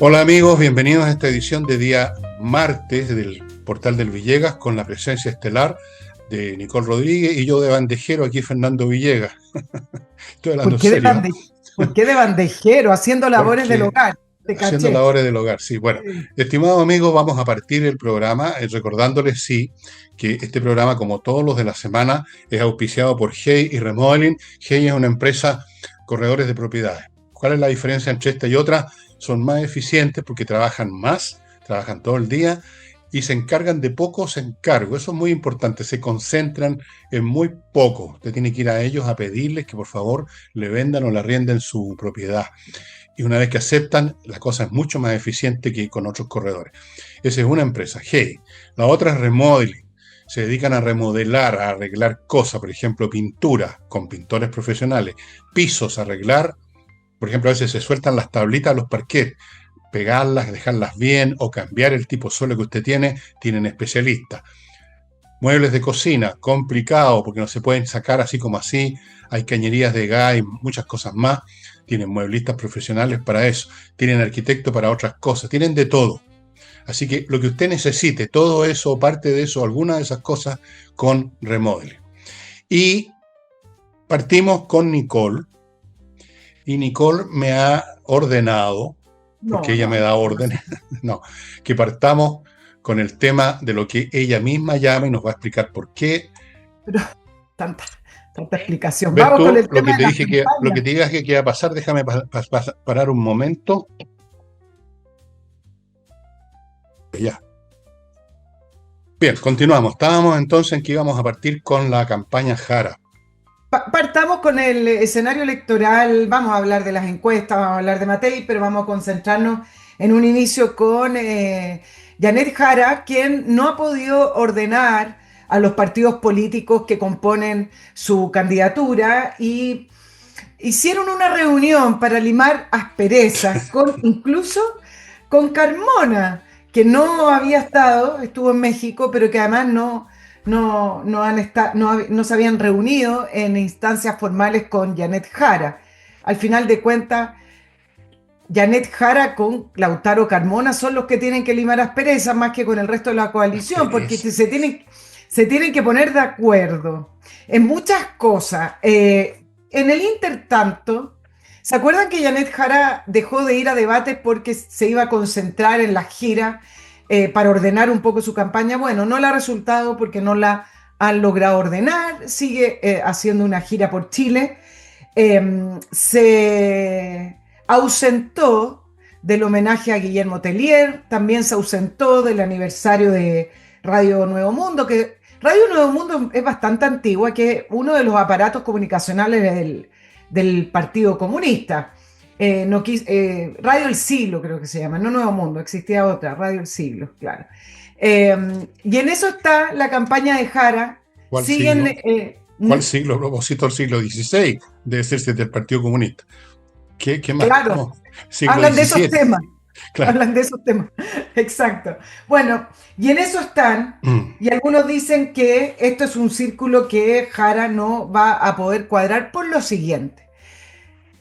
Hola amigos, bienvenidos a esta edición de día martes del Portal del Villegas con la presencia estelar de Nicole Rodríguez y yo de bandejero aquí Fernando Villegas. Estoy hablando ¿Por qué de serio, por qué de bandejero? Haciendo labores del porque hogar. Te haciendo caché. labores del hogar. Sí, bueno, Sí. estimados amigos, vamos a partir el programa recordándoles, sí, que este programa, como todos los de la semana, es auspiciado por Hey y Remodeling. Hey es una empresa corredores de propiedades. ¿Cuál es la diferencia entre esta y otra? Son más eficientes porque trabajan más, trabajan todo el día y se encargan de pocos encargos. Eso es muy importante, se concentran en muy poco. Usted tiene que ir a ellos a pedirles que por favor le vendan o le arrienden su propiedad. Y una vez que aceptan, la cosa es mucho más eficiente que con otros corredores. Esa es una empresa, Hey. La otra es Remodeling. Se dedican a remodelar, a arreglar cosas, por ejemplo, pintura con pintores profesionales, pisos, arreglar. Por ejemplo, a veces se sueltan las tablitas a los parquets, pegarlas, dejarlas bien o cambiar el tipo de suelo que usted tiene, tienen especialistas. Muebles de cocina, complicado porque no se pueden sacar así como así. Hay cañerías de gas y muchas cosas más. Tienen mueblistas profesionales para eso. Tienen arquitecto para otras cosas. Tienen de todo. Así que lo que usted necesite, todo eso, parte de eso, alguna de esas cosas, con Remodeling. Y partimos con Nicole. Y Nicole me ha ordenado, porque No, ella no, me no. da órdenes, no, que partamos con el tema de lo que ella misma llama y nos va a explicar por qué. Pero tanta, tanta explicación. ¿Ves Vamos con tú el lo que tema de te las dije que, lo que campañas. te digas que iba a pasar? Déjame parar un momento. Ya. Bien, continuamos. Estábamos entonces en que íbamos a partir con la campaña Jara. Partamos con el escenario electoral. Vamos a hablar de las encuestas, vamos a hablar de Matei, pero vamos a concentrarnos en un inicio con Janet Jara, quien no ha podido ordenar a los partidos políticos que componen su candidatura y hicieron una reunión para limar asperezas, incluso con Carmona, que no había estado, estuvo en México, pero que además no se habían reunido en instancias formales con Janet Jara. Al final de cuentas, Janet Jara con Lautaro Carmona son los que tienen que limar asperezas más que con el resto de la coalición, porque Aspereza. se tienen que poner de acuerdo en muchas cosas. En el intertanto, ¿se acuerdan que Janet Jara dejó de ir a debates porque se iba a concentrar en la gira para ordenar un poco su campaña? Bueno, no le ha resultado porque no la han logrado ordenar, sigue haciendo una gira por Chile. Se ausentó del homenaje a Guillermo Tellier, también se ausentó del aniversario de Radio Nuevo Mundo, que Radio Nuevo Mundo es bastante antigua, que es uno de los aparatos comunicacionales del Partido Comunista. Radio El Siglo creo que se llama, no Nuevo Mundo, existía otra, Radio El Siglo, claro. Y en eso está la campaña de Jara. ¿Cuál Siguen... siglo? ¿Cuál siglo? A propósito del siglo XVI, debe ser del Partido Comunista. ¿Qué más? Claro, ¿Cómo? Siglo hablan de esos XVII. temas. Claro. Hablan de esos temas. Exacto. Bueno, y en eso están, Mm. y algunos dicen que esto es un círculo que Jara no va a poder cuadrar por lo siguiente.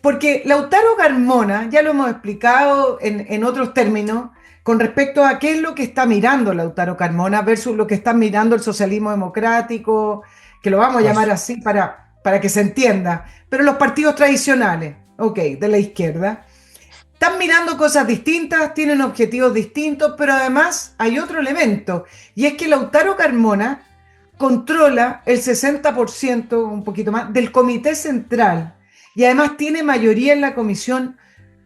Porque Lautaro Carmona, ya lo hemos explicado en otros términos, con respecto a qué es lo que está mirando Lautaro Carmona versus lo que está mirando el socialismo democrático, que lo vamos a ¿Cuál? llamar así para que se entienda, pero los partidos tradicionales, ok, de la izquierda. Están mirando cosas distintas, tienen objetivos distintos, pero además hay otro elemento, y es que Lautaro Carmona controla el 60%, un poquito más, del comité central, y además tiene mayoría en la comisión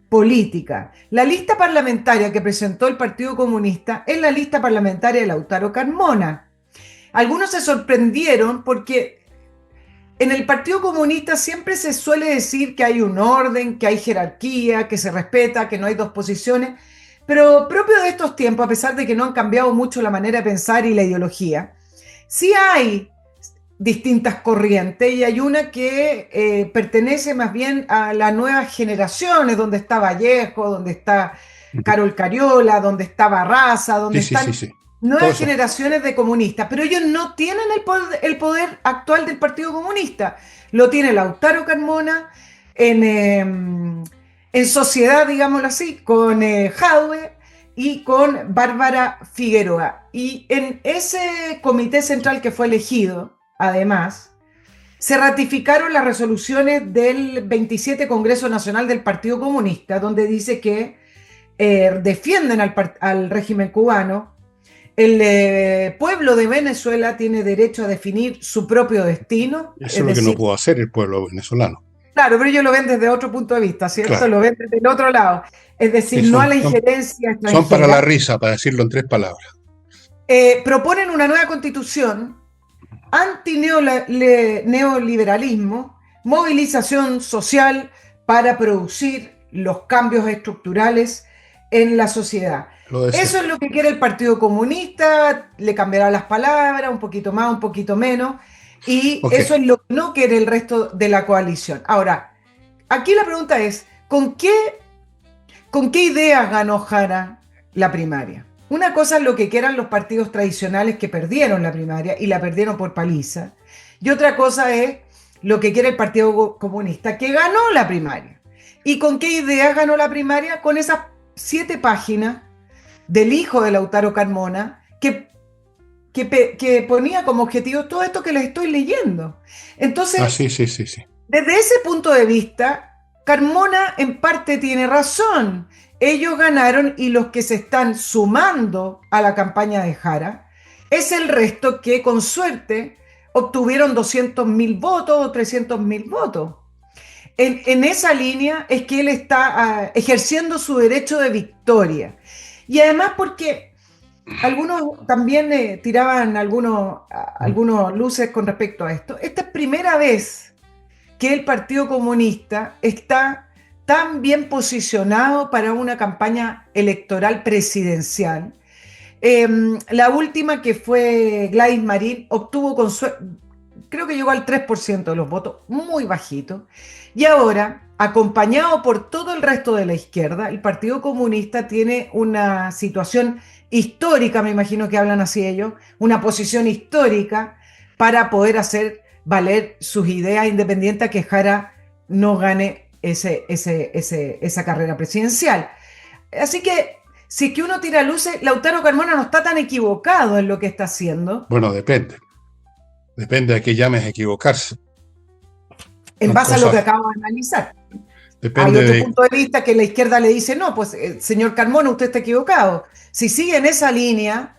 política. La lista parlamentaria que presentó el Partido Comunista es la lista parlamentaria de Lautaro Carmona. Algunos se sorprendieron porque en el Partido Comunista siempre se suele decir que hay un orden, que hay jerarquía, que se respeta, que no hay dos posiciones, pero propio de estos tiempos, a pesar de que no han cambiado mucho la manera de pensar y la ideología, sí hay distintas corrientes y hay una que pertenece más bien a las nuevas generaciones, donde está Vallejo, donde está Carol Cariola, donde está Barraza, donde Sí, sí, sí, están sí. Todo nuevas eso. generaciones de comunistas, pero ellos no tienen el poder actual del Partido Comunista. Lo tiene Lautaro Carmona en en sociedad, digámoslo así, con Jadwe y con Bárbara Figueroa. Y en ese comité central que fue elegido, además, se ratificaron las resoluciones del 27 Congreso Nacional del Partido Comunista, donde dice que defienden al régimen cubano. El pueblo de Venezuela tiene derecho a definir su propio destino, Eso es es lo que no decir, pudo hacer el pueblo venezolano. claro, pero ellos lo ven desde otro punto de vista, ¿cierto? Claro. Lo ven desde el otro lado, es Sí, decir, no a la injerencia son para la extranjera. risa, para decirlo en 3 palabras. Proponen una nueva constitución, anti-neoliberalismo, movilización social para producir los cambios estructurales en la sociedad. Lo de Eso es siempre. lo que quiere el Partido Comunista, le cambiará las palabras, un poquito más, un poquito menos, y Ok. eso es lo que no quiere el resto de la coalición. Ahora, aquí la pregunta es, ¿con qué ideas ganó Jara la primaria? Una cosa es lo que quieran los partidos tradicionales que perdieron la primaria y la perdieron por paliza. Y otra cosa es lo que quiere el Partido Comunista, que ganó la primaria. ¿Y con qué ideas ganó la primaria? Con esas 7 páginas del hijo de Lautaro Carmona que ponía como objetivo todo esto que les estoy leyendo. Ah, Entonces, sí, sí, sí, sí. desde ese punto de vista, Carmona en parte tiene razón. Ellos ganaron y los que se están sumando a la campaña de Jara es el resto que con suerte obtuvieron 200.000 votos o 300.000 votos. En esa línea es que él está ejerciendo su derecho de victoria. Y además porque algunos también tiraban algunos luces con respecto a esto. Esta es primera vez que el Partido Comunista está tan bien posicionado para una campaña electoral presidencial. La última, que fue Gladys Marín, obtuvo creo que llegó al 3% de los votos, muy bajito. Y ahora, acompañado por todo el resto de la izquierda, el Partido Comunista tiene una situación histórica, me imagino que hablan así ellos, una posición histórica para poder hacer valer sus ideas independientes a que Jara no gane esa carrera presidencial. Así que, si es que uno tira luces, Lautaro Carmona no está tan equivocado en lo que está haciendo, Bueno, depende. Depende de qué llames a equivocarse. en Son base a lo que cosas. acabo de analizar. Hay Depende otro de. punto de vista que la izquierda le dice, no, pues señor Carmona, usted está equivocado. Si sigue en esa línea,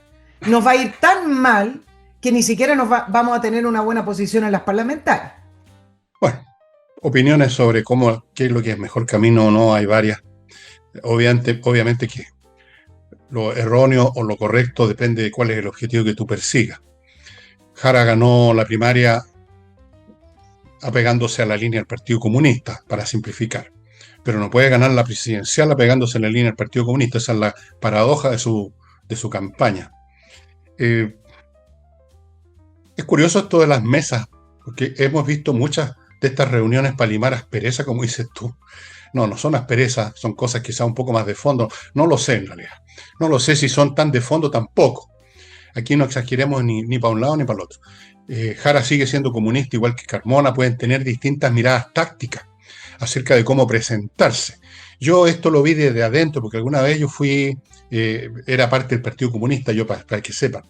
nos va a ir tan mal que ni siquiera vamos a tener una buena posición en las parlamentarias. Bueno, opiniones sobre qué es lo que es mejor camino o no, hay varias. Obviamente que lo erróneo o lo correcto depende de cuál es el objetivo que tú persigas. Jara ganó la primaria apegándose a la línea del Partido Comunista, para simplificar. Pero no puede ganar la presidencial apegándose a la línea del Partido Comunista. Esa es la paradoja de su campaña. Eh, es curioso esto de las mesas, porque hemos visto muchas de estas reuniones para limar aspereza, como dices tú. No, no son asperezas, son cosas quizá un poco más de fondo. No lo sé en realidad. No lo sé si son tan de fondo tampoco. Aquí no exageremos ni para un lado ni para el otro. Jara sigue siendo comunista, igual que Carmona, pueden tener distintas miradas tácticas acerca de cómo presentarse. Yo esto lo vi desde adentro, porque alguna vez yo era parte del Partido Comunista, yo para que sepan.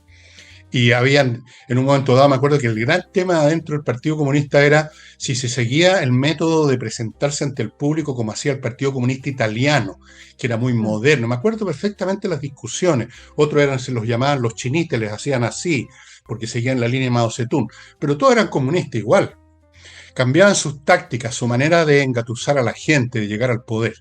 Y en un momento dado, me acuerdo que el gran tema dentro del Partido Comunista era si se seguía el método de presentarse ante el público como hacía el Partido Comunista italiano, que era muy moderno. Me acuerdo perfectamente las discusiones. Otros se los llamaban los chinistas, les hacían así, porque seguían la línea de Mao Zedong. Pero todos eran comunistas igual. Cambiaban sus tácticas, su manera de engatusar a la gente, de llegar al poder.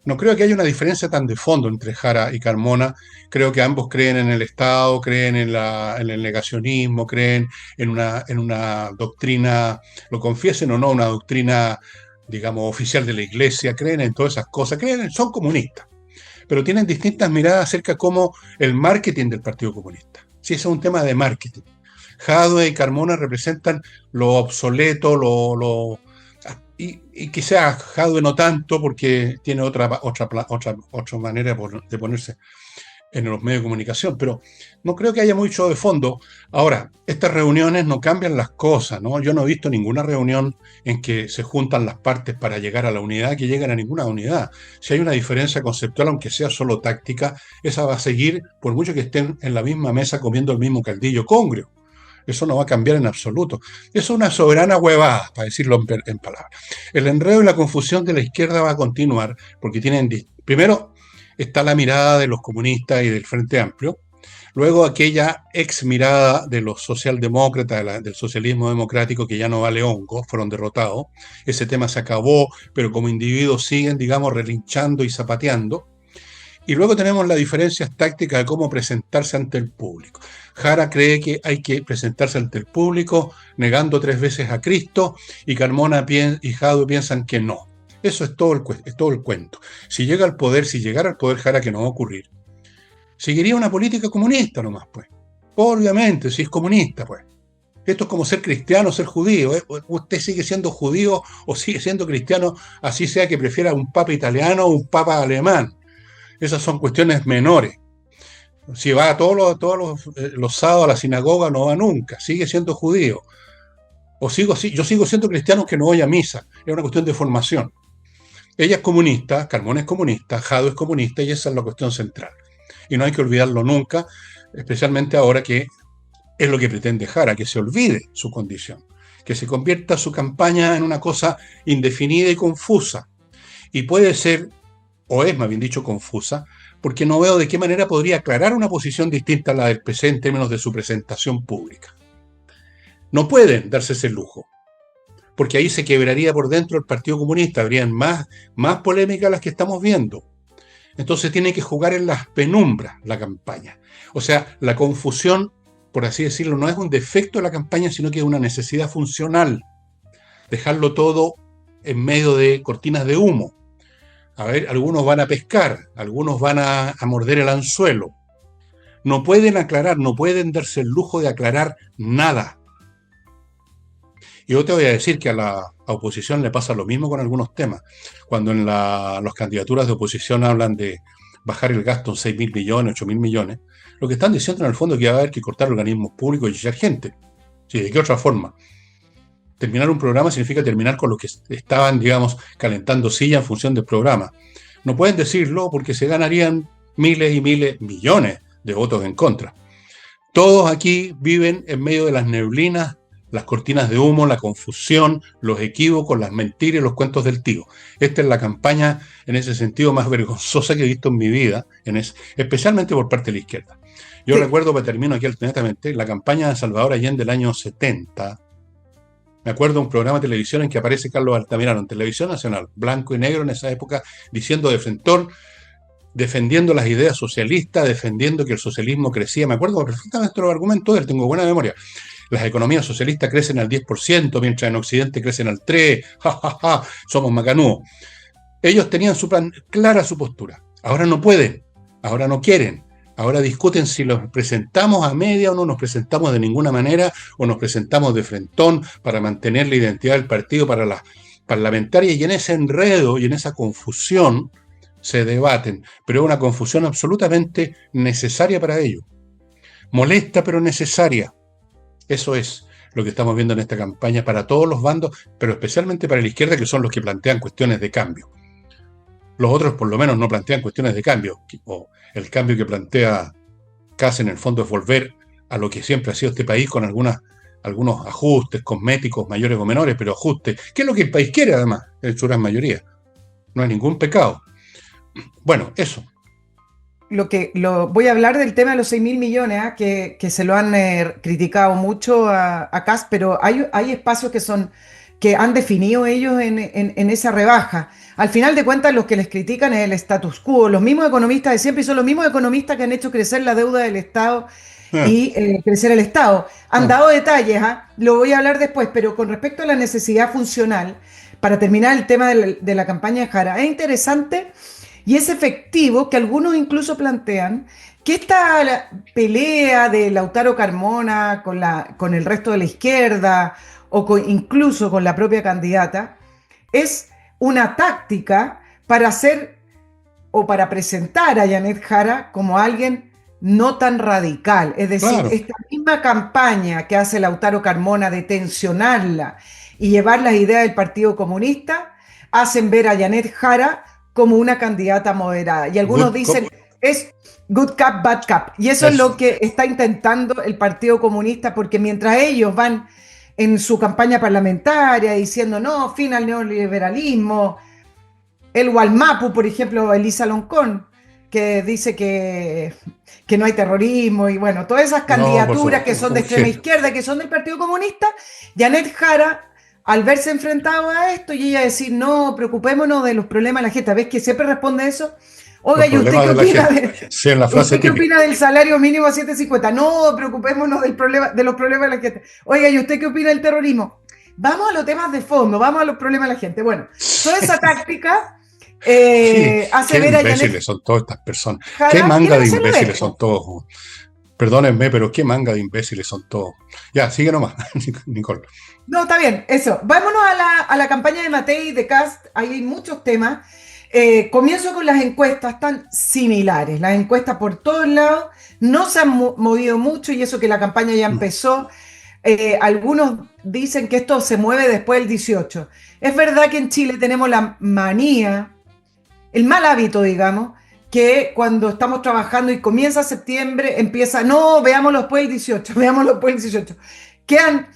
No creo que haya una diferencia tan de fondo entre Jara y Carmona. Creo que ambos creen en el Estado, creen en el negacionismo, creen en una doctrina, lo confiesen o no, una doctrina, digamos, oficial de la Iglesia, creen en todas esas cosas, son comunistas, pero tienen distintas miradas acerca de cómo el marketing del Partido Comunista. Si ese es un tema de marketing. Jadwe y Carmona representan lo obsoleto, y quizás Jadwe no tanto porque tiene otra manera de ponerse. en los medios de comunicación, pero no creo que haya mucho de fondo. Ahora, estas reuniones no cambian las cosas, ¿no? Yo no he visto ninguna reunión en que se juntan las partes para llegar a la unidad, que lleguen a ninguna unidad. Si hay una diferencia conceptual, aunque sea solo táctica, esa va a seguir por mucho que estén en la misma mesa comiendo el mismo caldillo congrio. Eso no va a cambiar en absoluto. Eso es una soberana huevada, para decirlo en palabras. El enredo y la confusión de la izquierda va a continuar porque tienen... Primero está la mirada de los comunistas y del Frente Amplio. Luego aquella ex mirada de los socialdemócratas, del socialismo democrático, que ya no vale hongo, fueron derrotados. Ese tema se acabó, pero como individuos siguen, digamos, relinchando y zapateando. Y luego tenemos las diferencias tácticas de cómo presentarse ante el público. Jara cree que hay que presentarse ante el público negando 3 veces a Cristo, y Carmona y Jadwe piensan que no. Eso es todo el cuento. Si llegara al poder Jara, que no va a ocurrir, seguiría una política comunista nomás, pues. Obviamente, si es comunista, pues. Esto es como ser cristiano o ser judío. Usted sigue siendo judío o sigue siendo cristiano, así sea que prefiera un papa italiano o un papa alemán. Esas son cuestiones menores. Si va todos los sábados a la sinagoga, no va nunca, sigue siendo judío. Yo sigo siendo cristiano que no voy a misa. Es una cuestión de formación. Ella es comunista, Carmona es comunista, Jadwe es comunista, y esa es la cuestión central. Y no hay que olvidarlo nunca, especialmente ahora que es lo que pretende Jara, que se olvide su condición, que se convierta su campaña en una cosa indefinida y confusa. Y puede ser, o es más bien dicho, confusa, porque no veo de qué manera podría aclarar una posición distinta a la del PC en términos de su presentación pública. No pueden darse ese lujo, porque ahí se quebraría por dentro el Partido Comunista, habrían más polémicas las que estamos viendo. Entonces tiene que jugar en las penumbras la campaña. O sea, la confusión, por así decirlo, no es un defecto de la campaña, sino que es una necesidad funcional. Dejarlo todo en medio de cortinas de humo. A ver, algunos van a pescar, algunos van a morder el anzuelo. No pueden aclarar, no pueden darse el lujo de aclarar nada. Y yo te voy a decir que a la oposición le pasa lo mismo con algunos temas. Cuando en las candidaturas de oposición hablan de bajar el gasto en 6.000 millones, 8.000 millones, lo que están diciendo en el fondo es que va a haber que cortar organismos públicos y echar gente. Sí, ¿de qué otra forma? Terminar un programa significa terminar con los que estaban, digamos, calentando silla en función del programa. No pueden decirlo porque se ganarían miles y miles, millones de votos en contra. Todos aquí viven en medio de las neblinas, las cortinas de humo, la confusión, los equívocos, las mentiras y los cuentos del tío. Esta es la campaña, en ese sentido, más vergonzosa que he visto en mi vida, especialmente por parte de la izquierda. Yo recuerdo, que termino aquí alternatamente, la campaña de Salvador Allende del año 70. Me acuerdo de un programa de televisión en que aparece Carlos Altamirano en Televisión Nacional, blanco y negro en esa época, diciendo de frentón, defendiendo las ideas socialistas, defendiendo que el socialismo crecía. Me acuerdo perfectamente de los argumentos de él, tengo buena memoria. Las economías socialistas crecen al 10%, mientras en Occidente crecen al 3%, somos macanudos. Ellos tenían clara su postura. Ahora no pueden, ahora no quieren. Ahora discuten si los presentamos a media o no nos presentamos de ninguna manera, o nos presentamos de frentón para mantener la identidad del partido para las parlamentarias, y en ese enredo y en esa confusión se debaten, pero es una confusión absolutamente necesaria para ellos. Molesta, pero necesaria. Eso es lo que estamos viendo en esta campaña para todos los bandos, pero especialmente para la izquierda, que son los que plantean cuestiones de cambio. Los otros por lo menos no plantean cuestiones de cambio, o el cambio que plantea Kast en el fondo es volver a lo que siempre ha sido este país, con algunos ajustes cosméticos mayores o menores, pero ajustes, que es lo que el país quiere además, en su gran mayoría. No hay ningún pecado. Bueno, eso. Voy a hablar del tema de los 6.000 millones, que se lo han criticado mucho a Kast, pero hay espacios que han definido ellos en esa rebaja. Al final de cuentas, los que les critican es el status quo, los mismos economistas de siempre, y son los mismos economistas que han hecho crecer la deuda del Estado y crecer el Estado. Han dado detalles, lo voy a hablar después, pero con respecto a la necesidad funcional, para terminar el tema de la campaña de Jara, es interesante y es efectivo que algunos incluso plantean que esta pelea de Lautaro Carmona con el resto de la izquierda, o incluso con la propia candidata, es una táctica para hacer o para presentar a Janet Jara como alguien no tan radical. Es decir, Claro, esta misma campaña que hace Lautaro Carmona de tensionarla y llevar las ideas del Partido Comunista, hacen ver a Janet Jara como una candidata moderada. Y algunos good dicen, cop, es good cap, bad cap. Y eso es eso. lo que está intentando el Partido Comunista, porque mientras ellos van en su campaña parlamentaria diciendo, no, fin al neoliberalismo, el Walmapu, por ejemplo, Elisa Loncón, que dice que no hay terrorismo y bueno, todas esas No, por candidaturas que supuesto, son de extrema izquierda, que son del Partido Comunista, Janet Jara, al verse enfrentado a esto y ella decir, no, preocupémonos de los problemas de la gente, ¿ves que siempre responde eso? Oiga, los ¿y usted problemas qué de la opina gente. de, Sí, es la frase usted qué típica. opina del salario mínimo a 7.50? No, preocupémonos del problema, de los problemas de la gente. Oiga, ¿y usted qué opina del terrorismo? Vamos a los temas de fondo, vamos a los problemas de la gente. Bueno, toda esa táctica Qué, hace qué ver a Janet imbéciles son todas estas personas. Qué Jara, manga quieren de hacerle ver, imbéciles po. son todos. Perdónenme, pero qué manga de imbéciles son todos. Ya, sigue nomás, Nicole. No, está bien, eso. Vámonos a la campaña de Matei y de Cast. Ahí hay muchos temas. Comienzo con las encuestas tan similares. Las encuestas por todos lados no se han movido mucho y eso que la campaña ya No, empezó. Algunos dicen que esto se mueve después del 18. Es verdad que en Chile tenemos la manía, el mal hábito, digamos, que cuando estamos trabajando y comienza septiembre, empieza, no, veámoslo después del 18, veámoslo después del 18. Quedan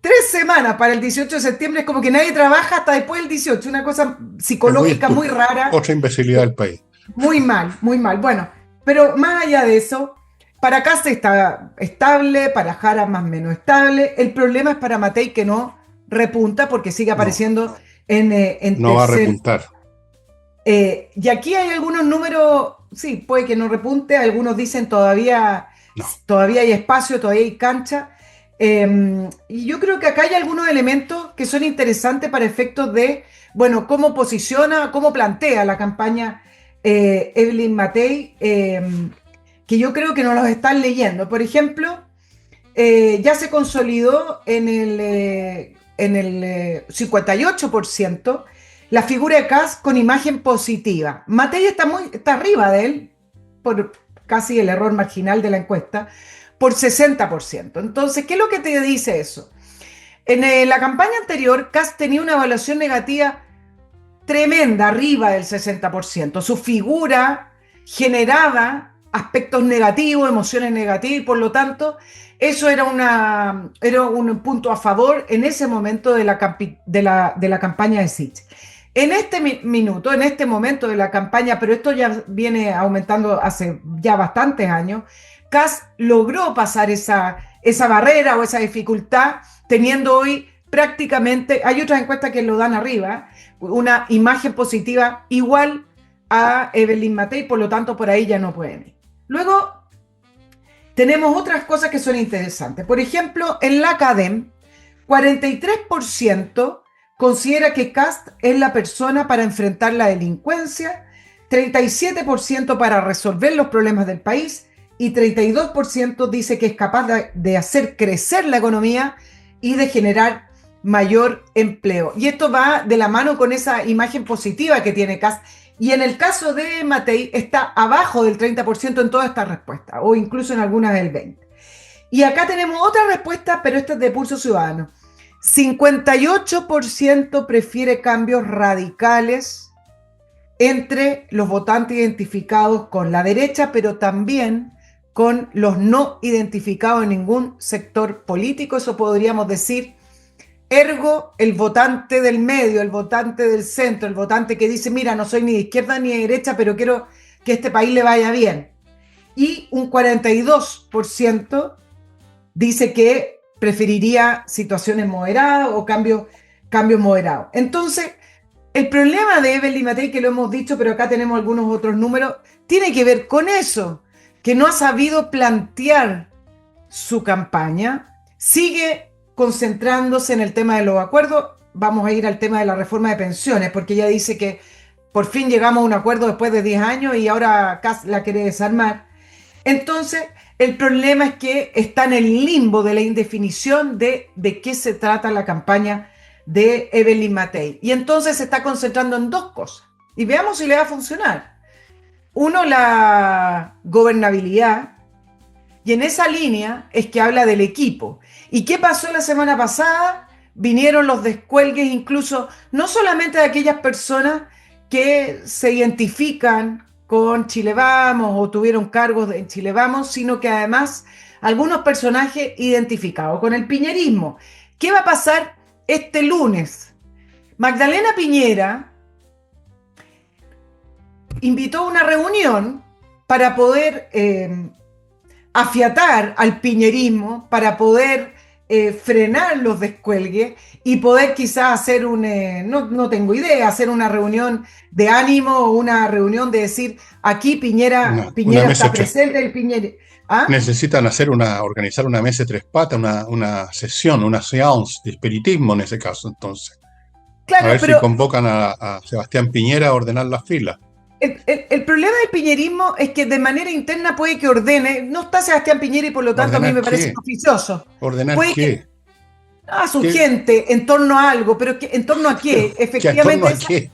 3 semanas para el 18 de septiembre, es como que nadie trabaja hasta después del 18, una cosa es muy psicológica muy estúpido. rara, Otra imbecilidad del país. muy mal, muy mal. Bueno, pero más allá de eso, para Cast está estable, para Jara más o menos estable. El problema es para Matei que no repunta porque sigue No, apareciendo en no va a tercer. repuntar. Y aquí hay algunos números, sí, puede que no repunte, algunos dicen No. todavía hay espacio, todavía hay cancha. Y yo creo que acá hay algunos elementos que son interesantes para efectos de, bueno, cómo posiciona, cómo plantea la campaña Evelyn Matei, que yo creo que no los están leyendo. Por ejemplo, ya se consolidó en el 58% la figura de Kass con imagen positiva. Matei está arriba de él, por casi el error marginal de la encuesta, por 60%. Entonces, ¿qué es lo que te dice eso? En la campaña anterior, Kass tenía una evaluación negativa tremenda, arriba del 60%. Su figura generaba aspectos negativos, emociones negativas, y por lo tanto, eso era un punto a favor en ese momento de la campaña de Sitch. En este minuto, en este momento de la campaña, pero esto ya viene aumentando hace ya bastantes años, Kass logró pasar esa barrera o esa dificultad, teniendo hoy prácticamente, hay otras encuestas que lo dan arriba, una imagen positiva igual a Evelyn Matei, por lo tanto por ahí ya no pueden ir. Luego tenemos otras cosas que son interesantes. Por ejemplo, en la Academ, 43% considera que Kast es la persona para enfrentar la delincuencia, 37% para resolver los problemas del país y 32% dice que es capaz de hacer crecer la economía y de generar mayor empleo. Y esto va de la mano con esa imagen positiva que tiene Kast. Y en el caso de Matei está abajo del 30% en todas estas respuestas, o incluso en algunas del 20%. Y acá tenemos otra respuesta, pero esta es de Pulso Ciudadano. 58% prefiere cambios radicales entre los votantes identificados con la derecha, pero también con los no identificados en ningún sector político. Eso podríamos decir, ergo, el votante del medio, el votante del centro, el votante que dice, mira, no soy ni de izquierda ni de derecha, pero quiero que a este país le vaya bien. Y un 42% dice que preferiría situaciones moderadas o cambios moderados. Entonces, el problema de Evelyn Matei, que lo hemos dicho, pero acá tenemos algunos otros números, tiene que ver con eso, que no ha sabido plantear su campaña, sigue concentrándose en el tema de los acuerdos. Vamos a ir al tema de la reforma de pensiones, porque ella dice que por fin llegamos a un acuerdo después de 10 años y ahora Kast la quiere desarmar. Entonces, el problema es que está en el limbo de la indefinición de qué se trata la campaña de Evelyn Matei. Y entonces se está concentrando en dos cosas. Y veamos si le va a funcionar. Uno, la gobernabilidad, y en esa línea es que habla del equipo. ¿Y qué pasó la semana pasada? Vinieron los descuelgues, incluso no solamente de aquellas personas que se identifican con Chile Vamos o tuvieron cargos en Chile Vamos, sino que además algunos personajes identificados con el piñerismo. ¿Qué va a pasar este lunes? Magdalena Piñera invitó a una reunión para poder afiatar al piñerismo, para poder frenar los descuelgues y poder quizás hacer no tengo idea, hacer una reunión de ánimo o una reunión de decir, aquí Una Piñera mesa está de tres. presente, el Piñera. ¿Ah? Necesitan organizar una mesa de tres patas, una sesión, una séance de espiritismo en ese caso, entonces. A Claro, ver si pero convocan a Sebastián Piñera a ordenar las filas. el problema del piñerismo es que de manera interna puede que ordene, no está Sebastián Piñera y por lo tanto a mí ¿Ordenar me parece qué? oficioso. ¿Ordenar Puede que qué? a su ¿Qué, gente en torno a algo, pero ¿en torno a qué? qué en torno Efectivamente, a qué?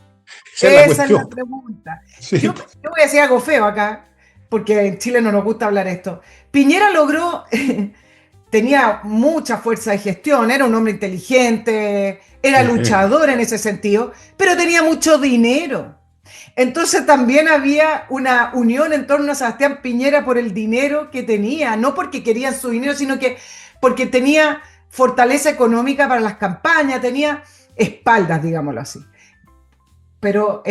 Esa es la esa es la cuestión. pregunta. Sí, Yo voy a decir algo feo acá, porque en Chile no nos gusta hablar esto. Piñera logró, tenía mucha fuerza de gestión, era un hombre inteligente, era sí. luchador en ese sentido, pero tenía mucho dinero. Entonces también había una unión en torno a Sebastián Piñera por el dinero que tenía, no porque querían su dinero, sino que porque tenía fortaleza económica para las campañas, tenía espaldas, digámoslo así. Pero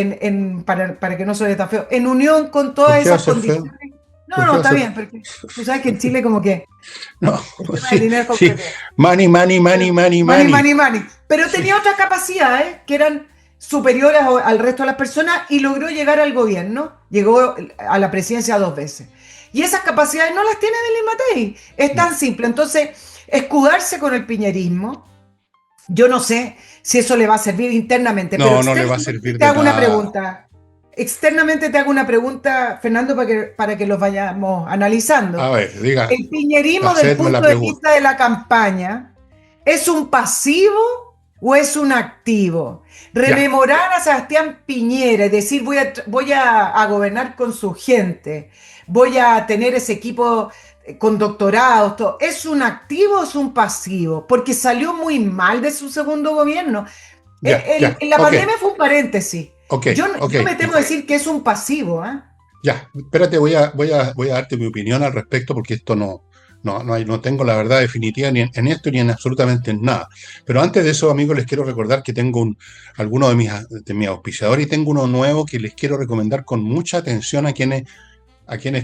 para que no suene tan feo, en unión con ¿Por todas qué va a esas ser feo? condiciones. No, ¿Por qué no, va a está ser bien, feo? porque tú sabes que en Chile como que No, el tema del sí, dinero es sí. concreto. Money, money, money, money, Money, money. money, money. Pero Sí. tenía otras capacidades que eran superiores al resto de las personas y logró llegar al gobierno. Llegó a la presidencia 2 veces. Y esas capacidades no las tiene Belén Matei. Es No, tan simple. Entonces, escudarse con el piñerismo, yo no sé si eso le va a servir internamente, pero no, no le va a externamente servir te de hago una nada. pregunta. Externamente te hago una pregunta, Fernando, para que los vayamos A analizando. ver, diga, ¿El piñerismo del hacedme la punto de pregunta. vista de la campaña es un pasivo o es un activo? Ya, Rememorar a Sebastián Piñera y decir voy a gobernar con su gente, voy a tener ese equipo con doctorados, todo. ¿Es un activo o es un pasivo? Porque salió muy mal de su segundo gobierno. ya, ya. En la Ok, pandemia fue un paréntesis. ok, ok. Yo me temo decir que es un pasivo, ¿eh? Ya, espérate, voy a darte mi opinión al respecto porque esto no tengo la verdad definitiva ni en esto ni en absolutamente en nada. Pero antes de eso, amigos, les quiero recordar que tengo algunos de mis auspiciadores y tengo uno nuevo que les quiero recomendar con mucha atención a quienes,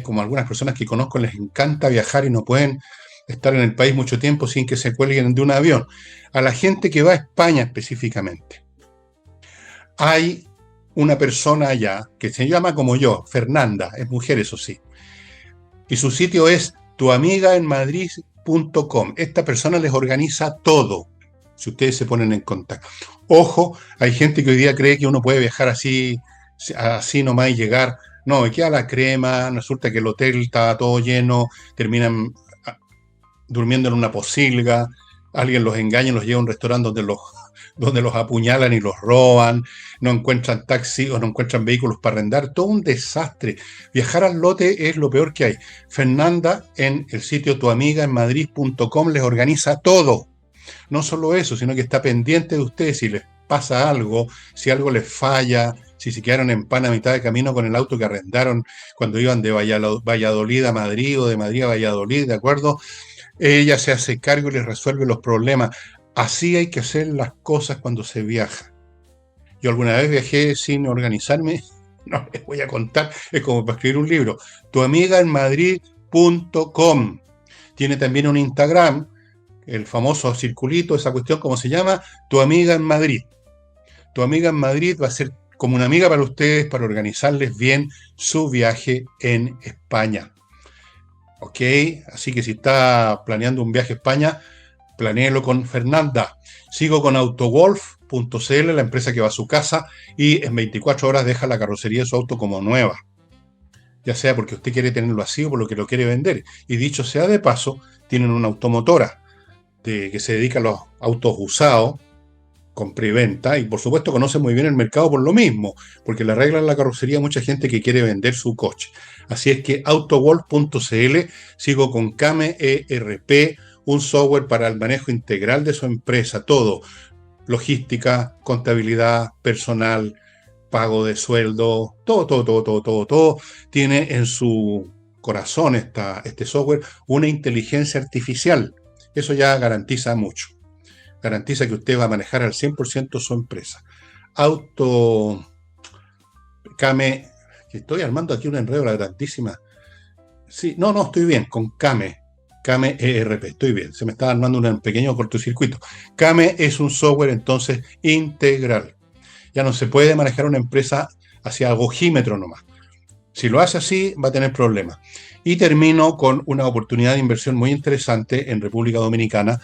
como algunas personas que conozco, les encanta viajar y no pueden estar en el país mucho tiempo sin que se cuelguen de un avión. A la gente que va a España específicamente. Hay una persona allá que se llama como yo, Fernanda, es mujer eso sí, y su sitio es tuamigaenmadrid.com. Esta persona les organiza todo, si ustedes se ponen en contacto. Ojo, hay gente que hoy día cree que uno puede viajar así nomás y llegar. No, me queda la crema, resulta que el hotel está todo lleno, terminan durmiendo en una posilga, alguien los engaña y los lleva a un restaurante donde los apuñalan y los roban, no encuentran taxi o no encuentran vehículos para arrendar, todo un desastre. Viajar al lote es lo peor que hay. Fernanda en el sitio tuamigaenmadrid.com les organiza todo. No solo eso, sino que está pendiente de ustedes si les pasa algo, si algo les falla, si se quedaron en pan a mitad de camino con el auto que arrendaron cuando iban de Valladolid a Madrid o de Madrid a Valladolid, ¿de acuerdo? Ella se hace cargo y les resuelve los problemas. Así hay que hacer las cosas cuando se viaja. Yo alguna vez viajé sin organizarme, no les voy a contar, es como para escribir un libro. tuamigaenmadrid.com. Tiene también un Instagram, el famoso circulito, esa cuestión, ¿cómo se llama? Tu amiga en Madrid. Tu amiga en Madrid va a ser como una amiga para ustedes, para organizarles bien su viaje en España. ¿Ok? Así que si está planeando un viaje a España, planéelo con Fernanda. Sigo con autogolf.cl, la empresa que va a su casa y en 24 horas deja la carrocería de su auto como nueva. Ya sea porque usted quiere tenerlo así o por lo que lo quiere vender. Y dicho sea de paso, tienen una automotora que se dedica a los autos usados compra y venta, y por supuesto conocen muy bien el mercado por lo mismo, porque le arreglan la carrocería a mucha gente que quiere vender su coche. Así es que AutoWorld.cl, sigo con Kame ERP, un software para el manejo integral de su empresa, todo, logística, contabilidad, personal, pago de sueldo, todo, tiene en su corazón este software una inteligencia artificial. Eso ya garantiza mucho. Garantiza que usted va a manejar al 100% su empresa. Kame, que estoy armando aquí un enredo, la grandísima. Sí, no, estoy bien, con Kame ERP, estoy bien, se me está armando un pequeño cortocircuito. Kame es un software entonces integral. Ya no se puede manejar una empresa hacia agojímetro nomás. Si lo hace así, va a tener problemas. Y termino con una oportunidad de inversión muy interesante en República Dominicana.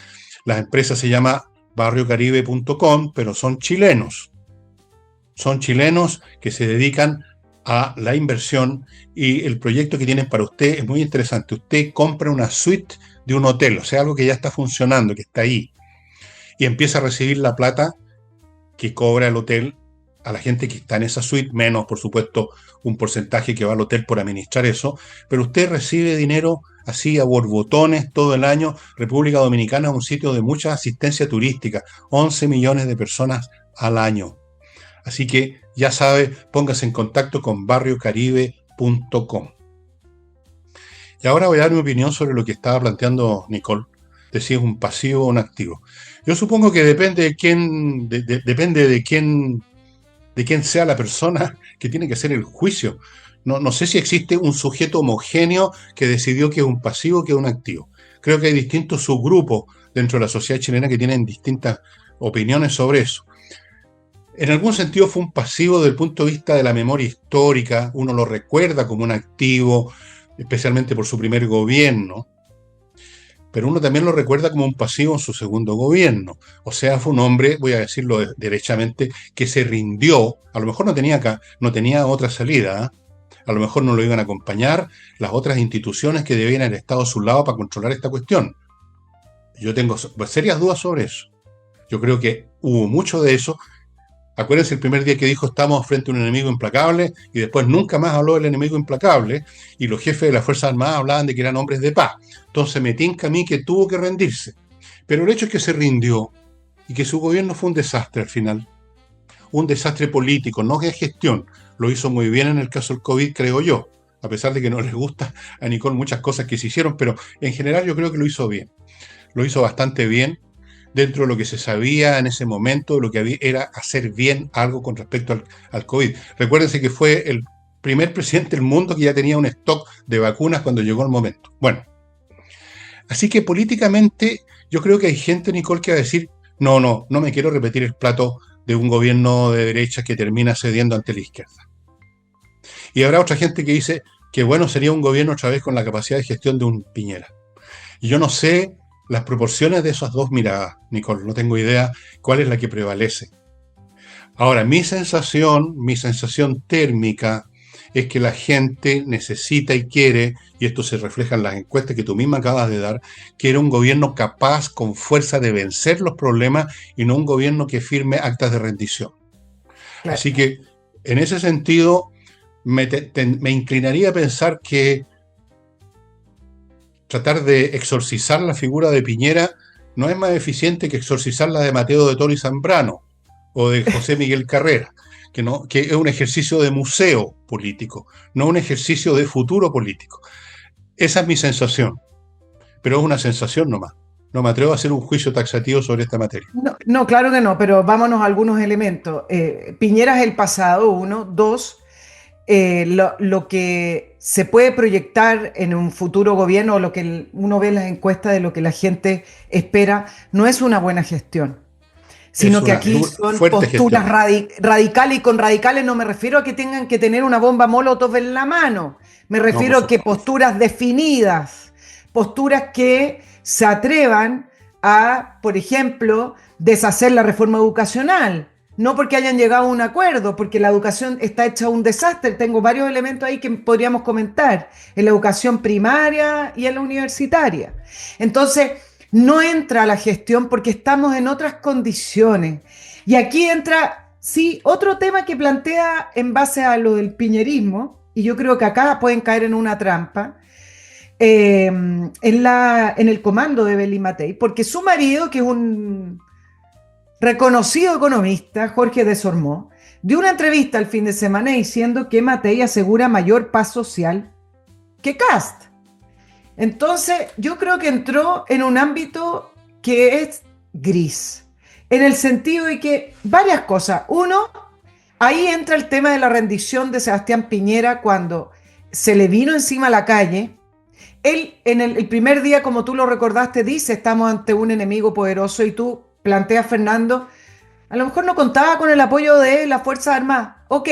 La empresa se llama barriocaribe.com, pero son chilenos. Son chilenos que se dedican a la inversión, y el proyecto que tienen para usted es muy interesante. Usted compra una suite de un hotel, o sea, algo que ya está funcionando, que está ahí, y empieza a recibir la plata que cobra el hotel a la gente que está en esa suite, menos, por supuesto, un porcentaje que va al hotel por administrar eso, pero usted recibe dinero así a borbotones todo el año. República Dominicana es un sitio de mucha asistencia turística, 11 millones de personas al año. Así que ya sabe, póngase en contacto con barriocaribe.com. Y ahora voy a dar mi opinión sobre lo que estaba planteando Nicole, de si es un pasivo o un activo. Yo supongo que depende de quién, depende de quién sea la persona que tiene que hacer el juicio. No sé si existe un sujeto homogéneo que decidió que es un pasivo o que es un activo. Creo que hay distintos subgrupos dentro de la sociedad chilena que tienen distintas opiniones sobre eso. En algún sentido fue un pasivo desde el punto de vista de la memoria histórica. Uno lo recuerda como un activo, especialmente por su primer gobierno, pero uno también lo recuerda como un pasivo en su segundo gobierno. O sea, fue un hombre, voy a decirlo derechamente, que se rindió. A lo mejor no tenía otra salida, ¿eh? A lo mejor no lo iban a acompañar las otras instituciones que debían haber estado a su lado para controlar esta cuestión. Yo tengo serias dudas sobre eso. Yo creo que hubo mucho de eso. Acuérdense el primer día que dijo estamos frente a un enemigo implacable, y después nunca más habló del enemigo implacable, y los jefes de las Fuerzas Armadas hablaban de que eran hombres de paz. Entonces me tinca a mí que tuvo que rendirse. Pero el hecho es que se rindió y que su gobierno fue un desastre al final. Un desastre político, no de gestión. Lo hizo muy bien en el caso del COVID, creo yo, a pesar de que no les gusta a Nicole muchas cosas que se hicieron, pero en general yo creo que lo hizo bien. Lo hizo bastante bien, dentro de lo que se sabía en ese momento, lo que había era hacer bien algo con respecto al COVID. Recuérdense que fue el primer presidente del mundo que ya tenía un stock de vacunas cuando llegó el momento. Bueno, así que políticamente yo creo que hay gente, Nicole, que va a decir, no me quiero repetir el plato de un gobierno de derecha que termina cediendo ante la izquierda. Y habrá otra gente que dice que bueno sería un gobierno otra vez con la capacidad de gestión de un Piñera. Y yo no sé las proporciones de esas dos miradas, Nicole, no tengo idea cuál es la que prevalece. Ahora, mi sensación térmica es que la gente necesita y quiere, y esto se refleja en las encuestas que tú misma acabas de dar, quiere un gobierno capaz, con fuerza, de vencer los problemas, y no un gobierno que firme actas de rendición. Claro. Así que, en ese sentido, me inclinaría a pensar que tratar de exorcizar la figura de Piñera no es más eficiente que exorcizar la de Mateo de Toro y Zambrano o de José Miguel Carrera, que es un ejercicio de museo político, no un ejercicio de futuro político. Esa es mi sensación, pero es una sensación nomás. No me atrevo a hacer un juicio taxativo sobre esta materia. No, claro que no, pero vámonos a algunos elementos. Piñera es el pasado, uno. Dos, lo que se puede proyectar en un futuro gobierno, o lo que uno ve en las encuestas de lo que la gente espera, no es una buena gestión, sino que aquí son posturas radicales, y con radicales no me refiero a que tengan que tener una bomba Molotov en la mano, me refiero a que posturas definidas, posturas que se atrevan a, por ejemplo, deshacer la reforma educacional. No porque hayan llegado a un acuerdo, porque la educación está hecha un desastre. Tengo varios elementos ahí que podríamos comentar, en la educación primaria y en la universitaria. Entonces, no entra a la gestión porque estamos en otras condiciones. Y aquí entra, sí, otro tema que plantea en base a lo del piñerismo, y yo creo que acá pueden caer en una trampa, en el comando de Belín Matei, porque su marido, que es un reconocido economista, Jorge Desormeaux, dio una entrevista el fin de semana diciendo que Matei asegura mayor paz social que Kast. Entonces, yo creo que entró en un ámbito que es gris, en el sentido de que varias cosas. Uno, ahí entra el tema de la rendición de Sebastián Piñera cuando se le vino encima a la calle. Él, en el primer día, como tú lo recordaste, dice, estamos ante un enemigo poderoso, y tú planteas, Fernando, a lo mejor no contaba con el apoyo de las Fuerzas Armadas. Ok,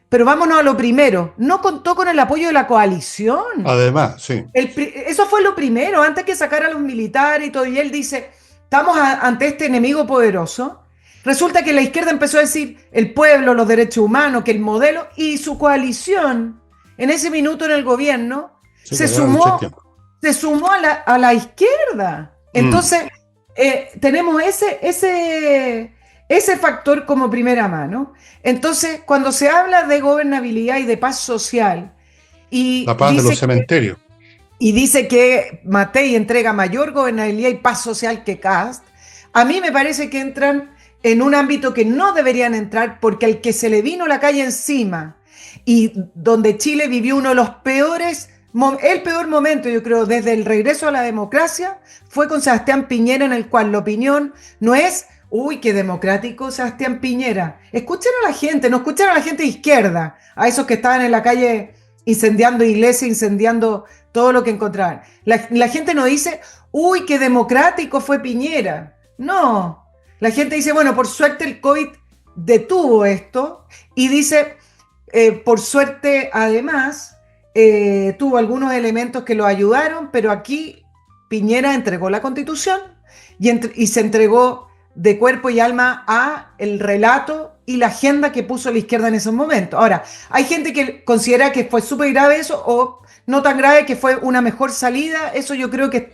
pero vámonos a lo primero. No contó con el apoyo de la coalición. Además, sí. Eso fue lo primero, antes que sacar a los militares y todo. Y él dice, estamos ante este enemigo poderoso. Resulta que la izquierda empezó a decir el pueblo, los derechos humanos, que el modelo, y su coalición, en ese minuto en el gobierno, Sí, se quedaron mucho sumó, tiempo. se sumó a la izquierda. Entonces, tenemos ese factor como primera mano. Entonces, cuando se habla de gobernabilidad y de paz social, La y paz de los cementerios. dice que Matei entrega mayor gobernabilidad y paz social que Kast, a mí me parece que entran en un ámbito que no deberían entrar, porque al que se le vino la calle encima y donde Chile vivió uno de los peores, el peor momento, yo creo, desde el regreso a la democracia, fue con Sebastián Piñera, en el cual la opinión no es, uy, qué democrático Sebastián Piñera. Escuchen a la gente, no escuchen a la gente de izquierda, a esos que estaban en la calle incendiando iglesias, incendiando todo lo que encontraban. La gente no dice, uy, qué democrático fue Piñera. No, la gente dice, bueno, por suerte el COVID detuvo esto, y dice, por suerte además tuvo algunos elementos que lo ayudaron, pero aquí Piñera entregó la Constitución y se entregó de cuerpo y alma a el relato y la agenda que puso la izquierda en esos momentos. Ahora, hay gente que considera que fue súper grave eso, o no tan grave, que fue una mejor salida. Eso yo creo que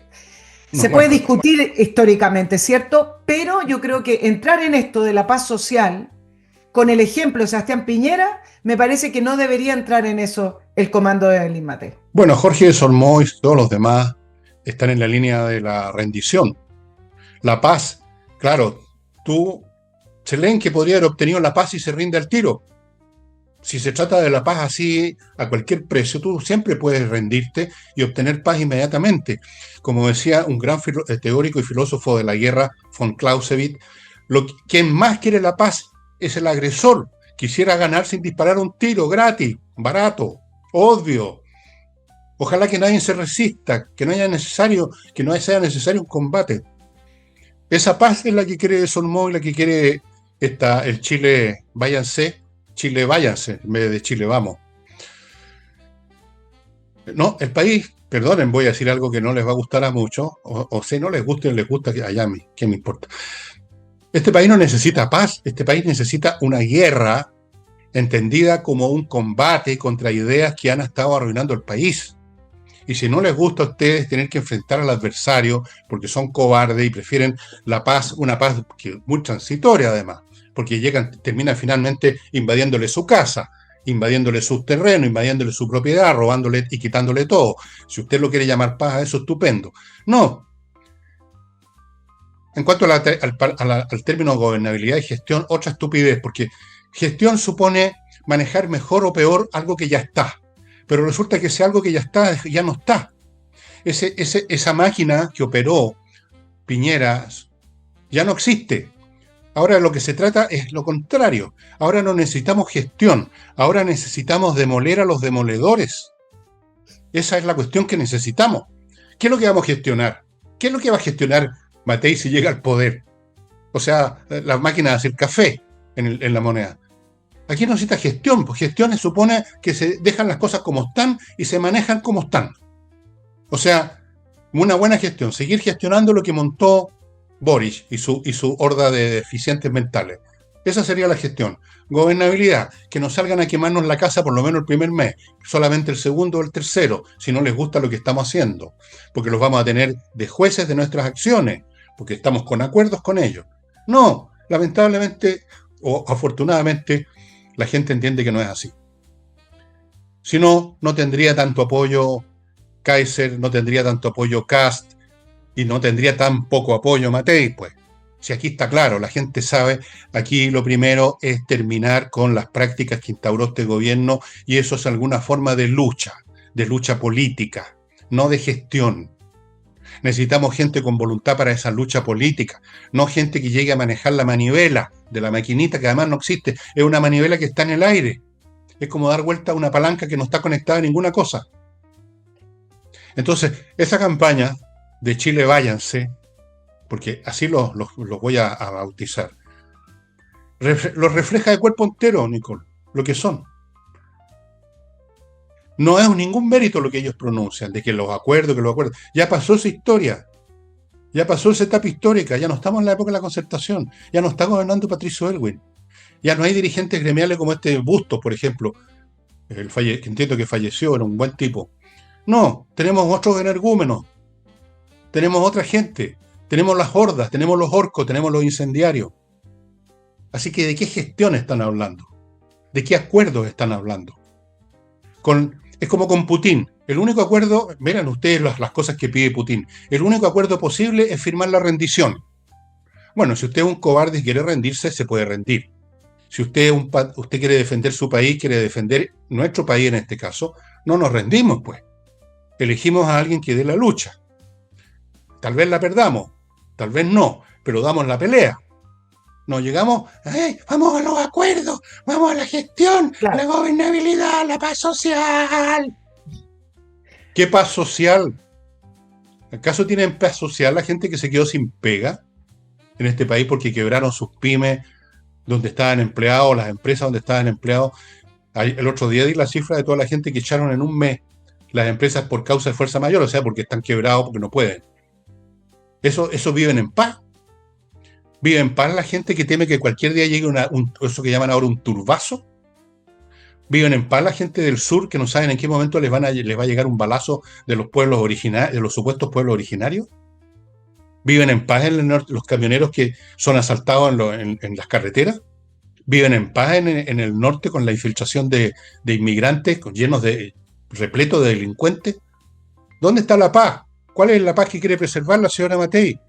No, se puede bueno, discutir históricamente, ¿cierto? Pero yo creo que entrar en esto de la paz social, con el ejemplo de Sebastián Piñera, me parece que no debería entrar en eso el comando de Belín Matei. bueno, Jorge Desormeaux y todos los demás están en la línea de la rendición. La paz, claro, Zelensky podría haber obtenido la paz y se rinde al tiro. Si se trata de la paz así, a cualquier precio, tú siempre puedes rendirte y obtener paz inmediatamente. Como decía un gran teórico y filósofo de la guerra, von Clausewitz, quien más quiere la paz es el agresor. Quisiera ganar sin disparar un tiro, gratis, barato, obvio. Ojalá que nadie se resista, que no sea necesario un combate. Esa paz es la que quiere Desormeaux y la que quiere el Chile váyanse en vez de Chile vamos. No, el país, perdonen, voy a decir algo que no les va a gustar a muchos, o si no les gusta, les gusta, allá ¿qué me importa? Este país no necesita paz, este país necesita una guerra entendida como un combate contra ideas que han estado arruinando el país. Y si no les gusta a ustedes tener que enfrentar al adversario porque son cobardes y prefieren la paz, una paz que muy transitoria además, porque terminan finalmente invadiéndole su casa, invadiéndole sus terrenos, invadiéndole su propiedad, robándole y quitándole todo. Si usted lo quiere llamar paz a eso, estupendo. No. En cuanto al término gobernabilidad y gestión, otra estupidez, porque gestión supone manejar mejor o peor algo que ya está. Pero resulta que ese algo que ya está, ya no está. Esa máquina que operó Piñera ya no existe. Ahora lo que se trata es lo contrario. Ahora no necesitamos gestión. Ahora necesitamos demoler a los demoledores. Esa es la cuestión que necesitamos. ¿Qué es lo que vamos a gestionar? ¿Qué es lo que va a gestionar Matei si llega al poder? O sea, la máquina de hacer café en la moneda. Aquí no necesita gestión, pues gestión supone que se dejan las cosas como están y se manejan como están. O sea, una buena gestión, seguir gestionando lo que montó Boric y su horda de deficientes mentales. Esa sería la gestión. Gobernabilidad, que nos salgan a quemarnos la casa por lo menos el primer mes, solamente el segundo o el tercero, si no les gusta lo que estamos haciendo, porque los vamos a tener de jueces de nuestras acciones, porque estamos con acuerdos con ellos. No, lamentablemente o afortunadamente la gente entiende que no es así. Si no, no tendría tanto apoyo Kaiser, no tendría tanto apoyo Kast y no tendría tan poco apoyo Matei, pues. Si aquí está claro, la gente sabe, aquí lo primero es terminar con las prácticas que instauró este gobierno y eso es alguna forma de lucha política, no de gestión. Necesitamos gente con voluntad para esa lucha política, no gente que llegue a manejar la manivela de la maquinita, que además no existe, es una manivela que está en el aire. Es como dar vuelta a una palanca que no está conectada a ninguna cosa. Entonces, esa campaña de Chile váyanse, porque así los voy a bautizar, los refleja de cuerpo entero, Nicole, lo que son. No es ningún mérito lo que ellos pronuncian, de que los acuerdos, Ya pasó esa historia, ya pasó esa etapa histórica, ya no estamos en la época de la concertación, ya no está gobernando Patricio Aylwin, ya no hay dirigentes gremiales como este Bustos, por ejemplo, que entiendo que falleció, era un buen tipo. No, tenemos otros energúmenos, tenemos otra gente, tenemos las hordas, tenemos los orcos, tenemos los incendiarios. Así que, ¿de qué gestión están hablando? ¿De qué acuerdos están hablando? Es como con Putin. El único acuerdo, miren ustedes las cosas que pide Putin, el único acuerdo posible es firmar la rendición. Bueno, si usted es un cobarde y quiere rendirse, se puede rendir. Si usted quiere defender su país, quiere defender nuestro país en este caso, no nos rendimos, pues. Elegimos a alguien que dé la lucha. Tal vez la perdamos, tal vez no, pero damos la pelea. Nos llegamos, vamos a los acuerdos, vamos a la gestión, claro, la gobernabilidad, la paz social. ¿Qué paz social? ¿Acaso tienen paz social la gente que se quedó sin pega en este país porque quebraron sus pymes donde estaban empleados, las empresas donde estaban empleados? El otro día di la cifra de toda la gente que echaron en un mes las empresas por causa de fuerza mayor, o sea, porque están quebrados, porque no pueden. Eso viven en paz. Vive en paz la gente que teme que cualquier día llegue eso que llaman ahora un turbazo. Viven en paz la gente del sur que no saben en qué momento les va a llegar un balazo de los pueblos originarios, de los supuestos pueblos originarios. Viven en paz en el norte los camioneros que son asaltados en las carreteras. Viven en paz en el norte con la infiltración de inmigrantes repletos de delincuentes. ¿Dónde está la paz? ¿Cuál es la paz que quiere preservar la señora Matei?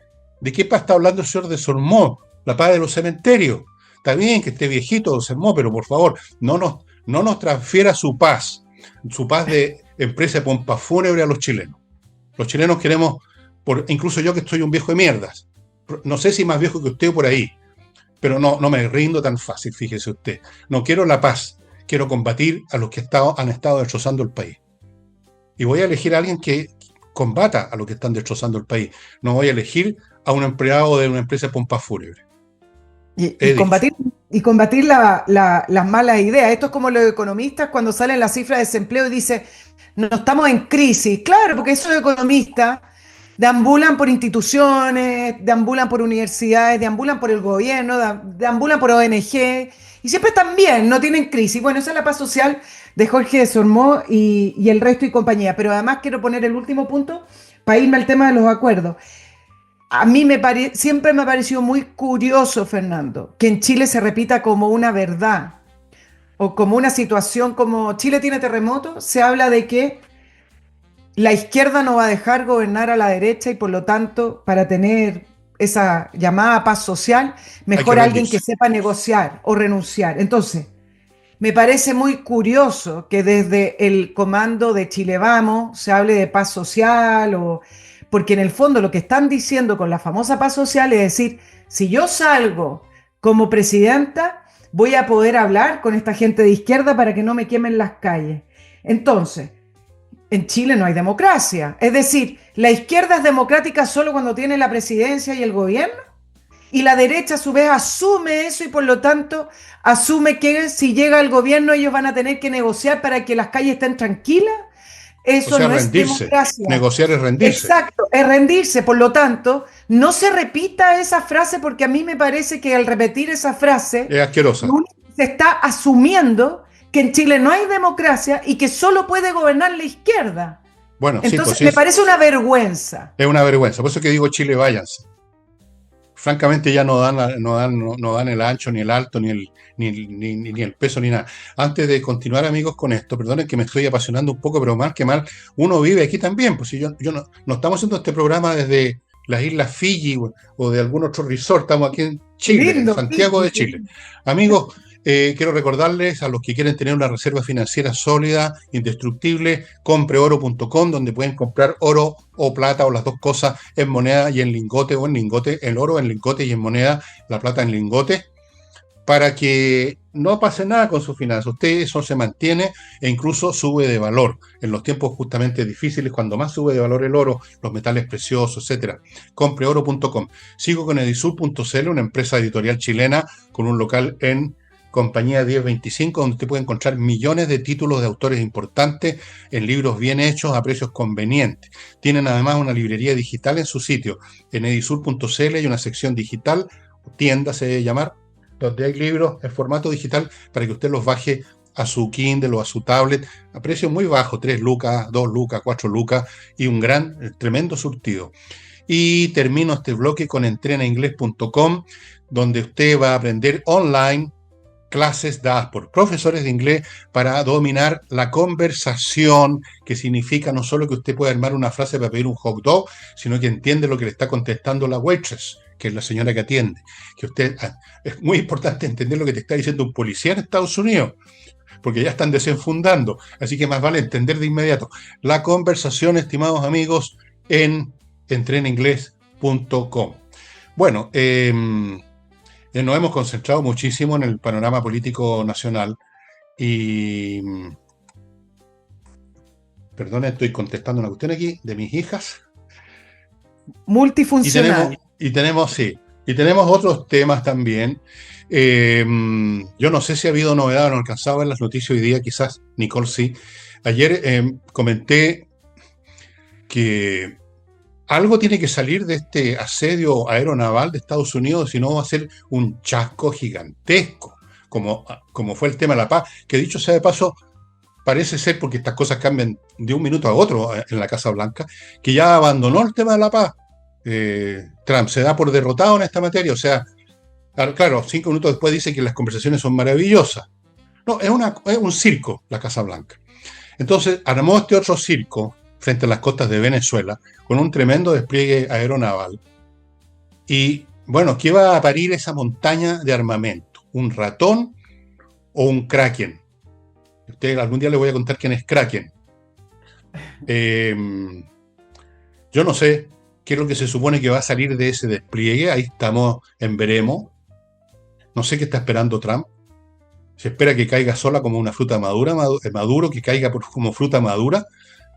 ¿De qué paz está hablando el señor de Sormó? La paz de los cementerios. Está bien que esté viejito de Sormó, pero por favor, no nos transfiera su paz de empresa de pompas fúnebres a los chilenos. Los chilenos queremos, incluso yo que estoy un viejo de mierdas, no sé si más viejo que usted por ahí, pero no me rindo tan fácil, fíjese usted. No quiero la paz, quiero combatir a los que han estado destrozando el país. Y voy a elegir a alguien que combata a los que están destrozando el país. No voy a elegir a un empleado de una empresa de pompas fúnebres. Y combatir las malas ideas. Esto es como los economistas cuando salen las cifras de desempleo y dicen, no estamos en crisis. Claro, porque esos economistas deambulan por instituciones, deambulan por universidades, deambulan por el gobierno, deambulan por ONG y siempre están bien, no tienen crisis. Bueno, esa es la paz social de Jorge de Sormó y el resto y compañía. Pero además quiero poner el último punto para irme al tema de los acuerdos. A mí siempre me ha parecido muy curioso, Fernando, que en Chile se repita como una verdad o como una situación como Chile tiene terremoto, se habla de que la izquierda no va a dejar gobernar a la derecha y por lo tanto, para tener esa llamada paz social, mejor alguien que sepa negociar o renunciar. Entonces, me parece muy curioso que desde el comando de Chile Vamos se hable de paz social porque en el fondo lo que están diciendo con la famosa paz social es decir, si yo salgo como presidenta, voy a poder hablar con esta gente de izquierda para que no me quemen las calles. Entonces, en Chile no hay democracia. Es decir, la izquierda es democrática solo cuando tiene la presidencia y el gobierno, y la derecha a su vez asume eso y por lo tanto asume que si llega el gobierno ellos van a tener que negociar para que las calles estén tranquilas. Eso no es democracia. Negociar es rendirse. Exacto, es rendirse. Por lo tanto, no se repita esa frase porque a mí me parece que al repetir esa frase es asquerosa. Se está asumiendo que en Chile no hay democracia y que solo puede gobernar la izquierda. Bueno, entonces me parece una vergüenza. Es una vergüenza. Por eso que digo Chile váyanse. francamente ya no dan el ancho, ni el alto, ni el peso, ni nada. Antes de continuar, amigos, con esto, perdonen que me estoy apasionando un poco, pero mal que mal, uno vive aquí también. Pues si yo no estamos haciendo este programa desde las Islas Fiji o de algún otro resort, estamos aquí en Chile, en Lindo, Santiago Fiji, de Chile. Amigos, quiero recordarles a los que quieren tener una reserva financiera sólida, indestructible, compreoro.com, donde pueden comprar oro o plata o las dos cosas en moneda y en lingote o en lingote, el oro en lingote y en moneda, la plata en lingote, para que no pase nada con sus finanzas. Usted eso se mantiene e incluso sube de valor. En los tiempos justamente difíciles, cuando más sube de valor el oro, los metales preciosos, etcétera. Compreoro.com. Sigo con edisur.cl, una empresa editorial chilena con un local en Compañía 1025, donde usted puede encontrar millones de títulos de autores importantes en libros bien hechos a precios convenientes. Tienen además una librería digital en su sitio. En edisur.cl hay una sección digital, tienda se debe llamar, donde hay libros en formato digital para que usted los baje a su Kindle o a su tablet a precio muy bajo, 3 lucas, 2 lucas, 4 lucas y un tremendo surtido. Y termino este bloque con entrenainglés.com, donde usted va a aprender online clases dadas por profesores de inglés para dominar la conversación, que significa no solo que usted pueda armar una frase para pedir un hot dog, sino que entiende lo que le está contestando la waitress, que es la señora que atiende. Que usted, es muy importante entender lo que te está diciendo un policía en Estados Unidos, porque ya están desenfundando, así que más vale entender de inmediato. La conversación, estimados amigos, en entreninglés.com. Bueno, nos hemos concentrado muchísimo en el panorama político nacional y, perdón, estoy contestando una cuestión aquí de mis hijas. multifuncional. Y tenemos otros temas también. Yo no sé si ha habido novedad, no alcanzaba a ver las noticias hoy día, quizás Nicole sí. Ayer comenté que algo tiene que salir de este asedio aeronaval de Estados Unidos, si no va a ser un chasco gigantesco, como fue el tema de la paz, que dicho sea de paso, parece ser, porque estas cosas cambian de un minuto a otro en la Casa Blanca, que ya abandonó el tema de la paz. Trump se da por derrotado en esta materia, o sea, claro, 5 minutos después dice que las conversaciones son maravillosas. No, es un circo la Casa Blanca. Entonces armó este otro circo frente a las costas de Venezuela, con un tremendo despliegue aeronaval. Y bueno, ¿qué va a parir esa montaña de armamento? ¿Un ratón o un kraken? Usted algún día le voy a contar quién es Kraken. Yo no sé qué es lo que se supone que va a salir de ese despliegue. Ahí estamos en veremos. No sé qué está esperando Trump. Se espera que caiga sola como una fruta madura, Maduro, que caiga como fruta madura.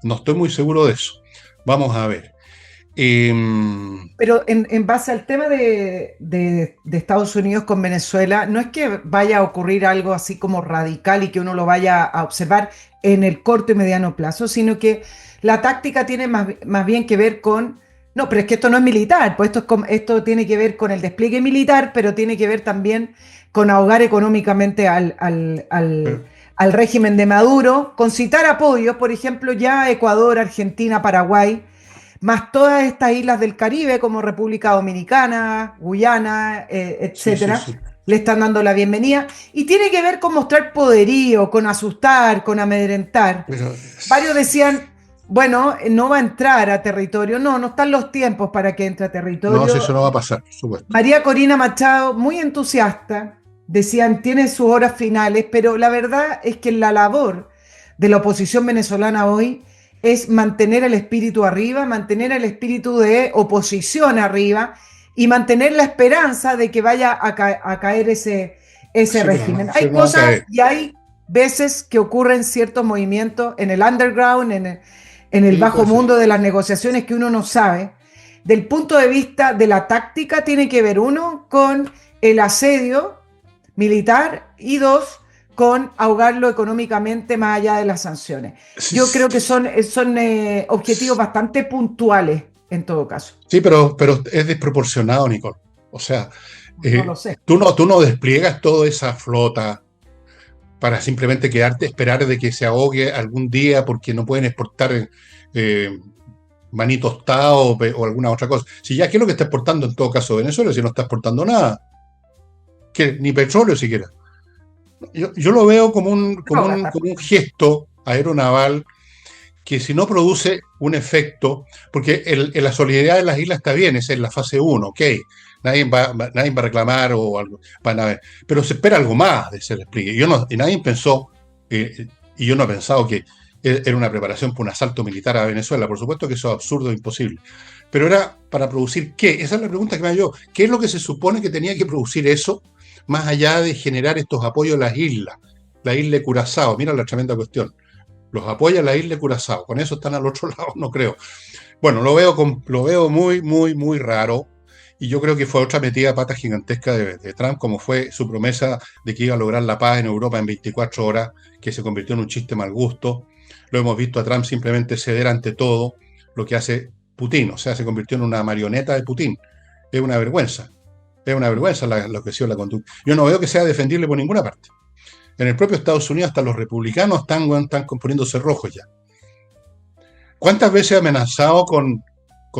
No estoy muy seguro de eso. Vamos a ver. Pero en base al tema de Estados Unidos con Venezuela, no es que vaya a ocurrir algo así como radical y que uno lo vaya a observar en el corto y mediano plazo, sino que la táctica tiene más bien que ver con... No, pero es que esto no es militar, pues esto tiene que ver con el despliegue militar, pero tiene que ver también con ahogar económicamente al régimen de Maduro, con citar apoyos, por ejemplo, ya Ecuador, Argentina, Paraguay, más todas estas islas del Caribe como República Dominicana, Guyana, etcétera, sí. le están dando la bienvenida y tiene que ver con mostrar poderío, con asustar, con amedrentar. Pero, Varios decían, bueno, no va a entrar a territorio, no están los tiempos para que entre a territorio. no, si eso no va a pasar, por supuesto. María Corina Machado, muy entusiasta, decían, tiene sus horas finales, pero la verdad es que la labor de la oposición venezolana hoy es mantener el espíritu arriba, mantener el espíritu de oposición arriba y mantener la esperanza de que vaya a caer ese sí, régimen. No, hay cosas y hay veces que ocurren ciertos movimientos en el underground, en el bajo mundo de las negociaciones que uno no sabe. Del punto de vista de la táctica tiene que ver, uno, con el asedio militar y dos, con ahogarlo económicamente más allá de las sanciones. Yo creo que son objetivos bastante puntuales en todo caso. Sí, pero es desproporcionado, Nicole. O sea, no lo sé. Tú no despliegas toda esa flota para simplemente quedarte, esperar de que se ahogue algún día porque no pueden exportar maní tostado o alguna otra cosa. Si ya, ¿qué es lo que está exportando en todo caso Venezuela si no está exportando nada? ¿Qué? Ni petróleo siquiera. Yo lo veo como un gesto aeronaval que si no produce un efecto, porque la solidaridad de las islas está bien, es en la fase 1, ok, nadie va a reclamar o algo, van a ver, pero se espera algo más de ese despliegue. Y nadie pensó, y yo no he pensado que era una preparación para un asalto militar a Venezuela, por supuesto que eso es absurdo e imposible, pero era para producir ¿qué? Esa es la pregunta que me hago yo, ¿qué es lo que se supone que tenía que producir eso, más allá de generar estos apoyos a las islas, la isla de Curazao? Mira la tremenda cuestión. Los apoya la isla de Curazao. Con eso están al otro lado, no creo. Bueno, lo veo muy, muy, muy raro. Y yo creo que fue otra metida de pata gigantesca de Trump, como fue su promesa de que iba a lograr la paz en Europa en 24 horas, que se convirtió en un chiste mal gusto. Lo hemos visto a Trump simplemente ceder ante todo lo que hace Putin. O sea, se convirtió en una marioneta de Putin. Es una vergüenza. Es una vergüenza lo que ha sido la conducta. Yo no veo que sea defendible por ninguna parte. En el propio Estados Unidos hasta los republicanos están poniéndose rojos ya. ¿Cuántas veces ha amenazado con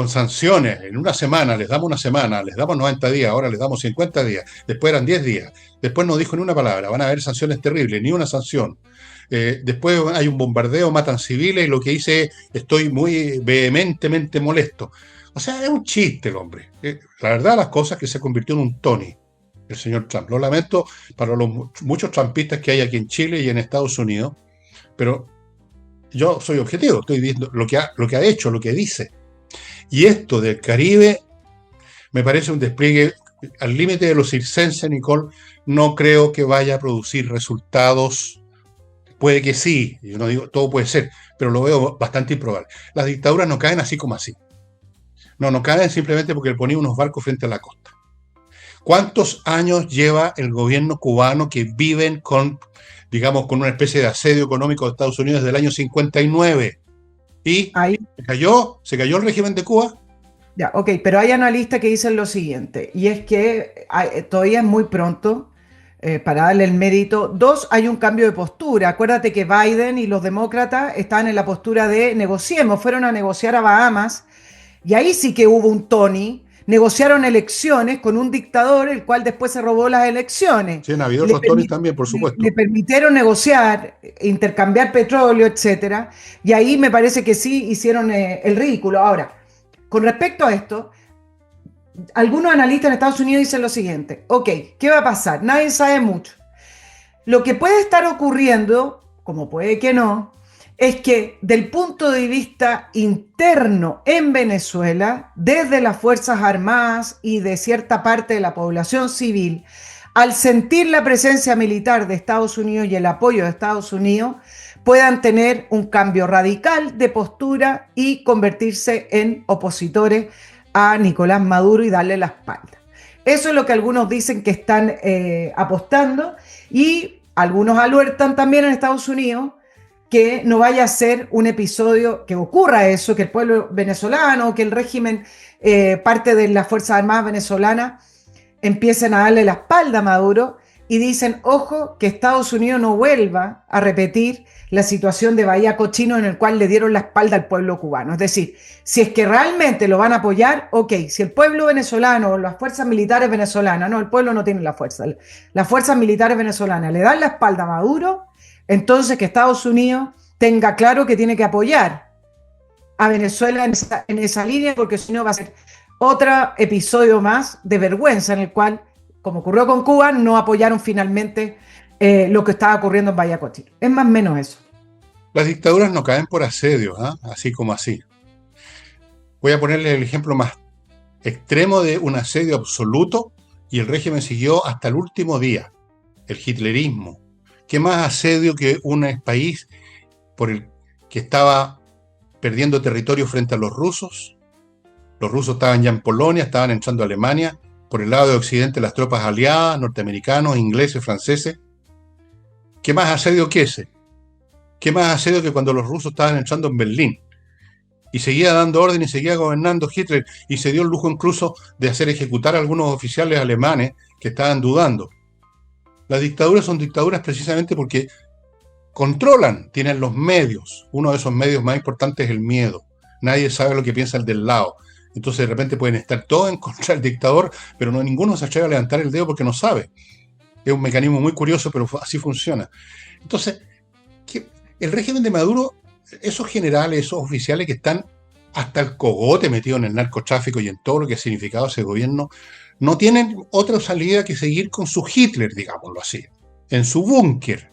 sanciones? En una semana, les damos 90 días, ahora les damos 50 días, después eran 10 días, después no dijo ni una palabra, van a haber sanciones terribles, ni una sanción. Después hay un bombardeo, matan civiles y lo que dice es, estoy muy vehementemente molesto. O sea, es un chiste el hombre. La verdad las cosas que se convirtió en un Tony, el señor Trump. Lo lamento para los muchos trumpistas que hay aquí en Chile y en Estados Unidos, pero yo soy objetivo, estoy viendo lo que ha hecho, lo que dice. Y esto del Caribe me parece un despliegue al límite de lo circense, Nicole. No creo que vaya a producir resultados. Puede que sí, yo no digo, todo puede ser, pero lo veo bastante improbable. Las dictaduras no caen así como así. No caen simplemente porque le ponían unos barcos frente a la costa. ¿Cuántos años lleva el gobierno cubano que viven con una especie de asedio económico de Estados Unidos desde el año 59? ¿Y Ahí, se cayó el régimen de Cuba? ya, ok, pero hay analistas que dicen lo siguiente, y es que todavía es muy pronto para darle el mérito. Dos, hay un cambio de postura. Acuérdate que Biden y los demócratas estaban en la postura de negociemos, fueron a negociar a Bahamas, y ahí sí que hubo un Tony. Negociaron elecciones con un dictador, el cual después se robó las elecciones. Sí, han habido otros Tonys también, por Le supuesto. permitieron negociar, intercambiar petróleo, etcétera. Y ahí me parece que sí hicieron el ridículo. Ahora, con respecto a esto, algunos analistas en Estados Unidos dicen lo siguiente: ok, ¿qué va a pasar? Nadie sabe mucho. Lo que puede estar ocurriendo, como puede que no, es que del punto de vista interno en Venezuela, desde las Fuerzas Armadas y de cierta parte de la población civil, al sentir la presencia militar de Estados Unidos y el apoyo de Estados Unidos, puedan tener un cambio radical de postura y convertirse en opositores a Nicolás Maduro y darle la espalda. Eso es lo que algunos dicen que están apostando, y algunos alertan también en Estados Unidos que no vaya a ser un episodio que ocurra eso, que el pueblo venezolano, que el régimen, parte de las Fuerzas Armadas venezolanas empiecen a darle la espalda a Maduro, y dicen, ojo, que Estados Unidos no vuelva a repetir la situación de Bahía Cochino en el cual le dieron la espalda al pueblo cubano. Es decir, si es que realmente lo van a apoyar, ok, si el pueblo venezolano o las fuerzas militares venezolanas, no, el pueblo no tiene la fuerza, las fuerzas militares venezolanas le dan la espalda a Maduro, entonces que Estados Unidos tenga claro que tiene que apoyar a Venezuela en esa línea, porque si no va a ser otro episodio más de vergüenza en el cual, como ocurrió con Cuba, no apoyaron finalmente lo que estaba ocurriendo en Bahía Cochino. Es más o menos eso. Las dictaduras no caen por asedio, así como así. Voy a ponerle el ejemplo más extremo de un asedio absoluto y el régimen siguió hasta el último día. El hitlerismo. ¿Qué más asedio que un país por el que estaba perdiendo territorio frente a los rusos? Los rusos estaban ya en Polonia, estaban entrando a Alemania. Por el lado de Occidente, las tropas aliadas, norteamericanos, ingleses, franceses. ¿Qué más asedio que ese? ¿Qué más asedio que cuando los rusos estaban entrando en Berlín? Y seguía dando orden y seguía gobernando Hitler, y se dio el lujo incluso de hacer ejecutar a algunos oficiales alemanes que estaban dudando. Las dictaduras son dictaduras precisamente porque controlan, tienen los medios. Uno de esos medios más importantes es el miedo. nadie sabe lo que piensa el del lado. Entonces de repente pueden estar todos en contra del dictador, pero no, ninguno se atreve a levantar el dedo porque no sabe. Es un mecanismo muy curioso, pero así funciona. Entonces, el régimen de Maduro, esos generales, esos oficiales que están hasta el cogote metidos en el narcotráfico y en todo lo que ha significado ese gobierno, no tienen otra salida que seguir con su Hitler, digámoslo así, en su búnker.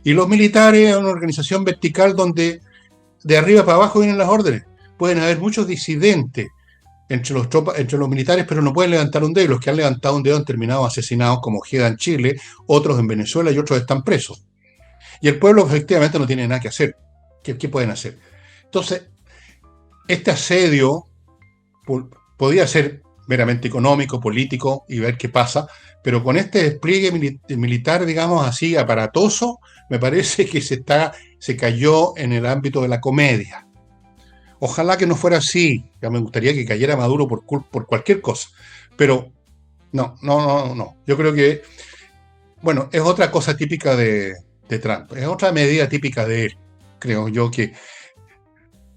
Y los militares, una organización vertical donde de arriba para abajo vienen las órdenes. Pueden haber muchos disidentes entre los militares, pero no pueden levantar un dedo. Y los que han levantado un dedo han terminado asesinados, como Ojeda en Chile, otros en Venezuela y otros están presos. Y el pueblo efectivamente no tiene nada que hacer. ¿Qué pueden hacer? Entonces, este asedio podía ser meramente económico, político y ver qué pasa, pero con este despliegue militar, digamos así, aparatoso, me parece que se cayó en el ámbito de la comedia. Ojalá que no fuera así, ya me gustaría que cayera Maduro por cualquier cosa, pero no. Yo creo que, bueno, es otra cosa típica de Trump, es otra medida típica de él, creo yo que.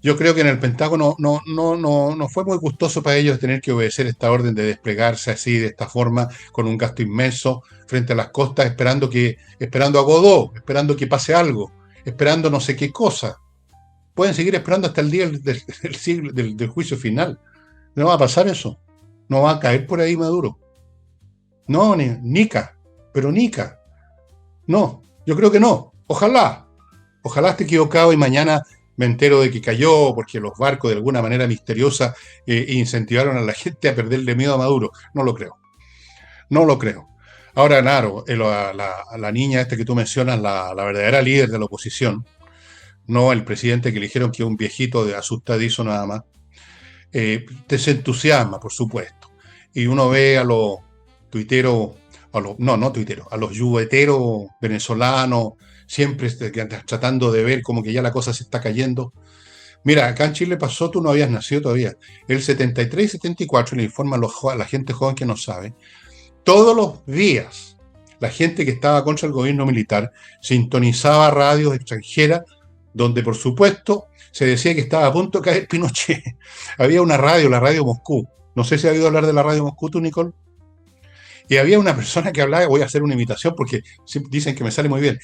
Yo creo que en el Pentágono no fue muy gustoso para ellos tener que obedecer esta orden de desplegarse así, de esta forma, con un gasto inmenso frente a las costas, esperando a Godot, esperando que pase algo, esperando no sé qué cosa. Pueden seguir esperando hasta el día del juicio final. No va a pasar eso. No va a caer por ahí Maduro. No, Nica. Pero Nica. No, yo creo que no. Ojalá esté equivocado y mañana me entero de que cayó porque los barcos de alguna manera misteriosa incentivaron a la gente a perderle miedo a Maduro. No lo creo. Ahora, claro, a la niña esta que tú mencionas, la verdadera líder de la oposición, no el presidente que eligieron, que es un viejito de asustadizo nada más, desentusiasma, por supuesto. Y uno ve a los tuiteros, a los yubeteros venezolanos, siempre tratando de ver como que ya la cosa se está cayendo. Mira, acá en Chile pasó, tú no habías nacido todavía, el 73 y 74, le informan a la gente joven que no sabe, todos los días la gente que estaba contra el gobierno militar sintonizaba radios extranjeras donde por supuesto se decía que estaba a punto de caer Pinochet. Había una radio, la Radio Moscú, no sé si has oído hablar de la Radio Moscú tú, Nicole. Y había una persona que hablaba, voy a hacer una imitación porque dicen que me sale muy bien.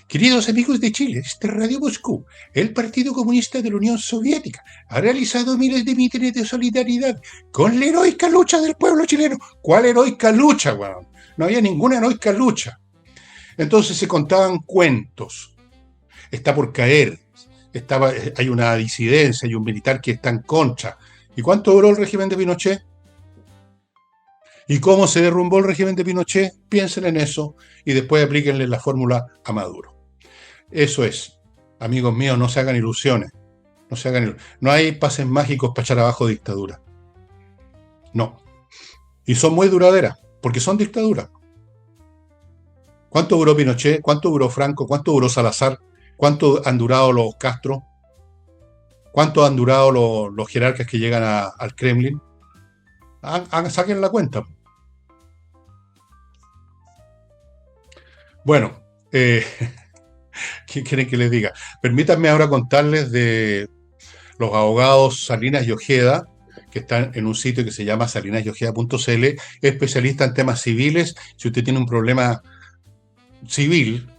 Queridos amigos de Chile, esta es Radio Moscú. El Partido Comunista de la Unión Soviética ha realizado miles de mítines de solidaridad con la heroica lucha del pueblo chileno. ¿Cuál heroica lucha, weón? No había ninguna heroica lucha. Entonces se contaban cuentos. Está por caer. Hay una disidencia, hay un militar que está en contra. ¿Y cuánto duró el régimen de Pinochet? ¿Y cómo se derrumbó el régimen de Pinochet? Piensen en eso y después aplíquenle la fórmula a Maduro. Eso es. Amigos míos, no se hagan ilusiones. No hay pases mágicos para echar abajo dictadura. No. Y son muy duraderas, porque son dictaduras. ¿Cuánto duró Pinochet? ¿Cuánto duró Franco? ¿Cuánto duró Salazar? ¿Cuánto han durado los Castro? ¿Cuánto han durado los jerarcas que llegan al Kremlin? Saquen la cuenta. Bueno, ¿qué quieren que les diga? Permítanme ahora contarles de los abogados Salinas y Ojeda, que están en un sitio que se llama salinasyojeda.cl, especialista en temas civiles. Si usted tiene un problema civil,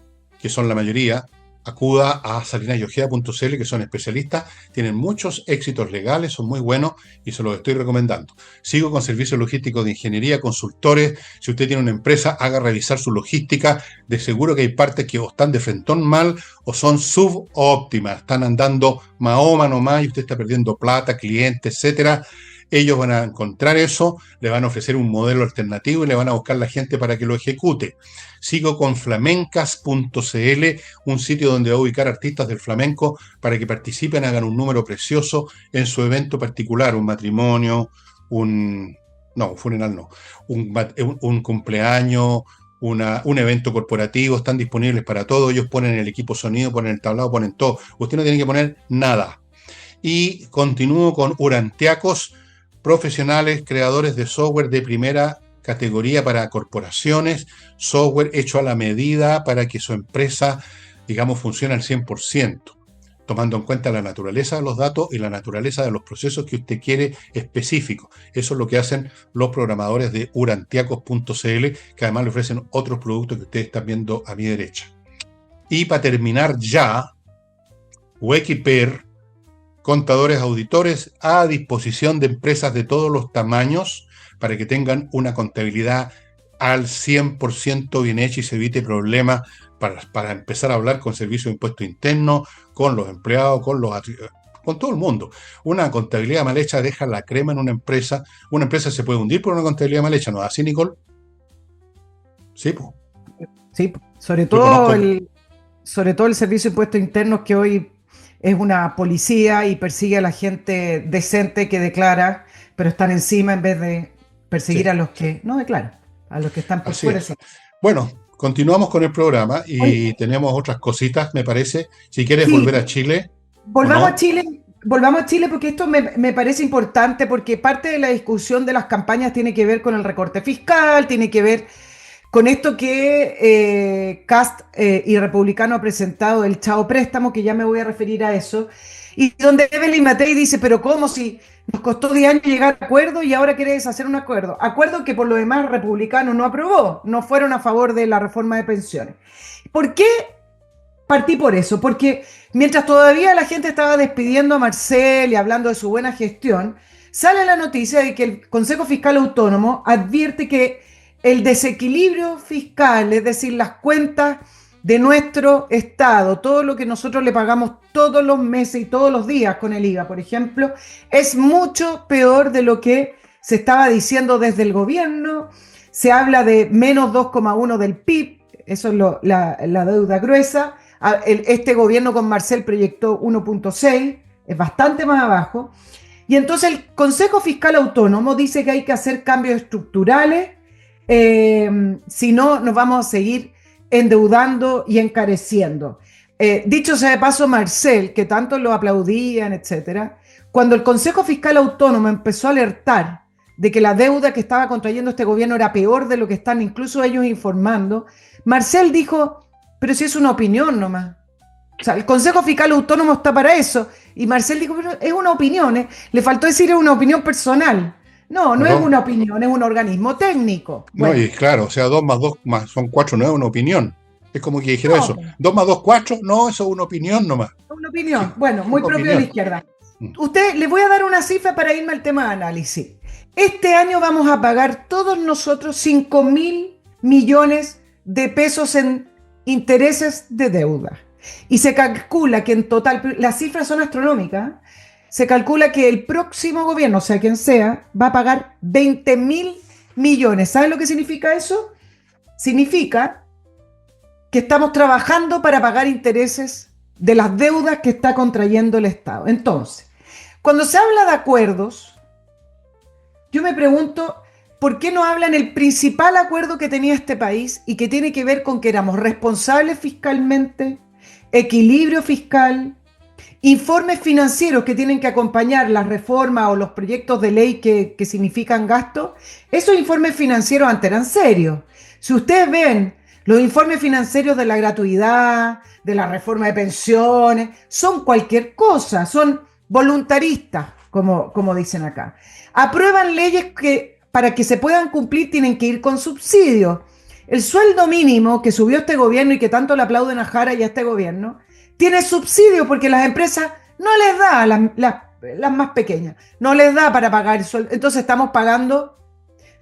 que son la mayoría, acuda a salinasyojeda.cl, que son especialistas, tienen muchos éxitos legales, son muy buenos y se los estoy recomendando. Sigo con servicios logísticos de ingeniería, consultores. Si usted tiene una empresa, haga revisar su logística. De seguro que hay partes que o están de frentón mal o son subóptimas, están andando mahoma nomás y usted está perdiendo plata, clientes, etcétera. Ellos van a encontrar eso, le van a ofrecer un modelo alternativo y le van a buscar la gente para que lo ejecute. Sigo con flamencas.cl, un sitio donde va a ubicar artistas del flamenco para que participen, hagan un número precioso en su evento particular, un matrimonio, un cumpleaños, un evento corporativo. Están disponibles para todo. Ellos ponen el equipo sonido, ponen el tablado, ponen todo. Usted no tiene que poner nada. Y continúo con Urantiacos, profesionales, creadores de software de primera categoría para corporaciones, software hecho a la medida para que su empresa, digamos, funcione al 100%. tomando en cuenta la naturaleza de los datos y la naturaleza de los procesos que usted quiere específicos. Eso es lo que hacen los programadores de urantiacos.cl, que además le ofrecen otros productos que ustedes están viendo a mi derecha. Y para terminar ya, Wekiper, contadores auditores a disposición de empresas de todos los tamaños para que tengan una contabilidad al 100% bien hecha y se evite problemas para empezar a hablar con servicios de impuesto interno, con los empleados, con todo el mundo. Una contabilidad mal hecha deja la crema en una empresa. Una empresa se puede hundir por una contabilidad mal hecha, ¿no es así, Nicole? Sí, pues. Sí, sobre todo el servicio de impuestos internos, que hoy es una policía y persigue a la gente decente que declara, pero están encima en vez de perseguir a los que no declaran, a los que están por fuera. Bueno, continuamos con el programa y tenemos otras cositas, me parece. Si quieres volver a Chile. Volvamos a Chile porque esto me parece importante, porque parte de la discusión de las campañas tiene que ver con el recorte fiscal, tiene que ver con esto que Kast y Republicano ha presentado, el Chao Préstamo, que ya me voy a referir a eso, y donde Evelyn Matei dice, pero ¿cómo si nos costó 10 años llegar a acuerdo y ahora quiere deshacer un acuerdo? Acuerdo que por lo demás Republicano no aprobó, no fueron a favor de la reforma de pensiones. ¿Por qué partí por eso? Porque mientras todavía la gente estaba despidiendo a Marcel y hablando de su buena gestión, sale la noticia de que el Consejo Fiscal Autónomo advierte que el desequilibrio fiscal, es decir, las cuentas de nuestro Estado, todo lo que nosotros le pagamos todos los meses y todos los días con el IVA, por ejemplo, es mucho peor de lo que se estaba diciendo desde el gobierno. Se habla de menos 2,1 del PIB, eso es la deuda gruesa. Este gobierno con Marcel proyectó 1,6, es bastante más abajo. Y entonces el Consejo Fiscal Autónomo dice que hay que hacer cambios estructurales, si no nos vamos a seguir endeudando y encareciendo. Dicho sea de paso, Marcel, que tanto lo aplaudían, etcétera, cuando el Consejo Fiscal Autónomo empezó a alertar de que la deuda que estaba contrayendo este gobierno era peor de lo que están incluso ellos informando, Marcel dijo, pero si es una opinión nomás. O sea, el Consejo Fiscal Autónomo está para eso. Y Marcel dijo, pero es una opinión, le faltó decir es una opinión personal. No es una opinión, es un organismo técnico. Bueno. No, y claro, o sea, 2 más 2 son 4, no es una opinión. Es como que dijera eso. 2 más 2, 4, no, eso es una opinión nomás. Una opinión, sí, bueno, muy propio de la izquierda. Usted, le voy a dar una cifra para irme al tema de análisis. Este año vamos a pagar todos nosotros 5.000 millones de pesos en intereses de deuda. Y se calcula que en total, las cifras son astronómicas, se calcula que el próximo gobierno, o sea quien sea, va a pagar 20.000 millones. ¿Saben lo que significa eso? Significa que estamos trabajando para pagar intereses de las deudas que está contrayendo el Estado. Entonces, cuando se habla de acuerdos, yo me pregunto, ¿por qué no hablan el principal acuerdo que tenía este país y que tiene que ver con que éramos responsables fiscalmente, equilibrio fiscal, informes financieros que tienen que acompañar las reformas o los proyectos de ley que significan gasto? Esos informes financieros antes eran serios. Si ustedes ven los informes financieros de la gratuidad, de la reforma de pensiones, son cualquier cosa, son voluntaristas, como dicen acá. Aprueban leyes que para que se puedan cumplir tienen que ir con subsidios. El sueldo mínimo que subió este gobierno y que tanto le aplauden a Jara y a este gobierno, tiene subsidio porque las empresas no les da, las más pequeñas, no les da para pagar el sueldo. Entonces estamos pagando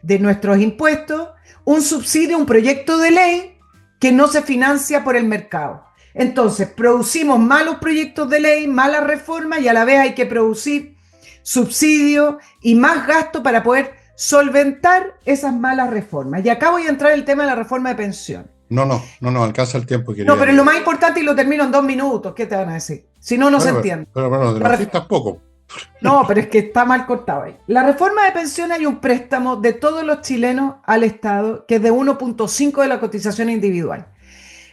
de nuestros impuestos un subsidio, un proyecto de ley que no se financia por el mercado. Entonces producimos malos proyectos de ley, malas reformas y a la vez hay que producir subsidios y más gasto para poder solventar esas malas reformas. Y acá voy a entrar el tema de la reforma de pensión. No, alcanza el tiempo. No, pero lo más importante, y lo termino en 2 minutos, ¿qué te van a decir? Si no, no se entiende. Pero bueno, de la tampoco. No, pero es que está mal cortado ahí. La reforma de pensión, hay un préstamo de todos los chilenos al Estado que es de 1,5 de la cotización individual.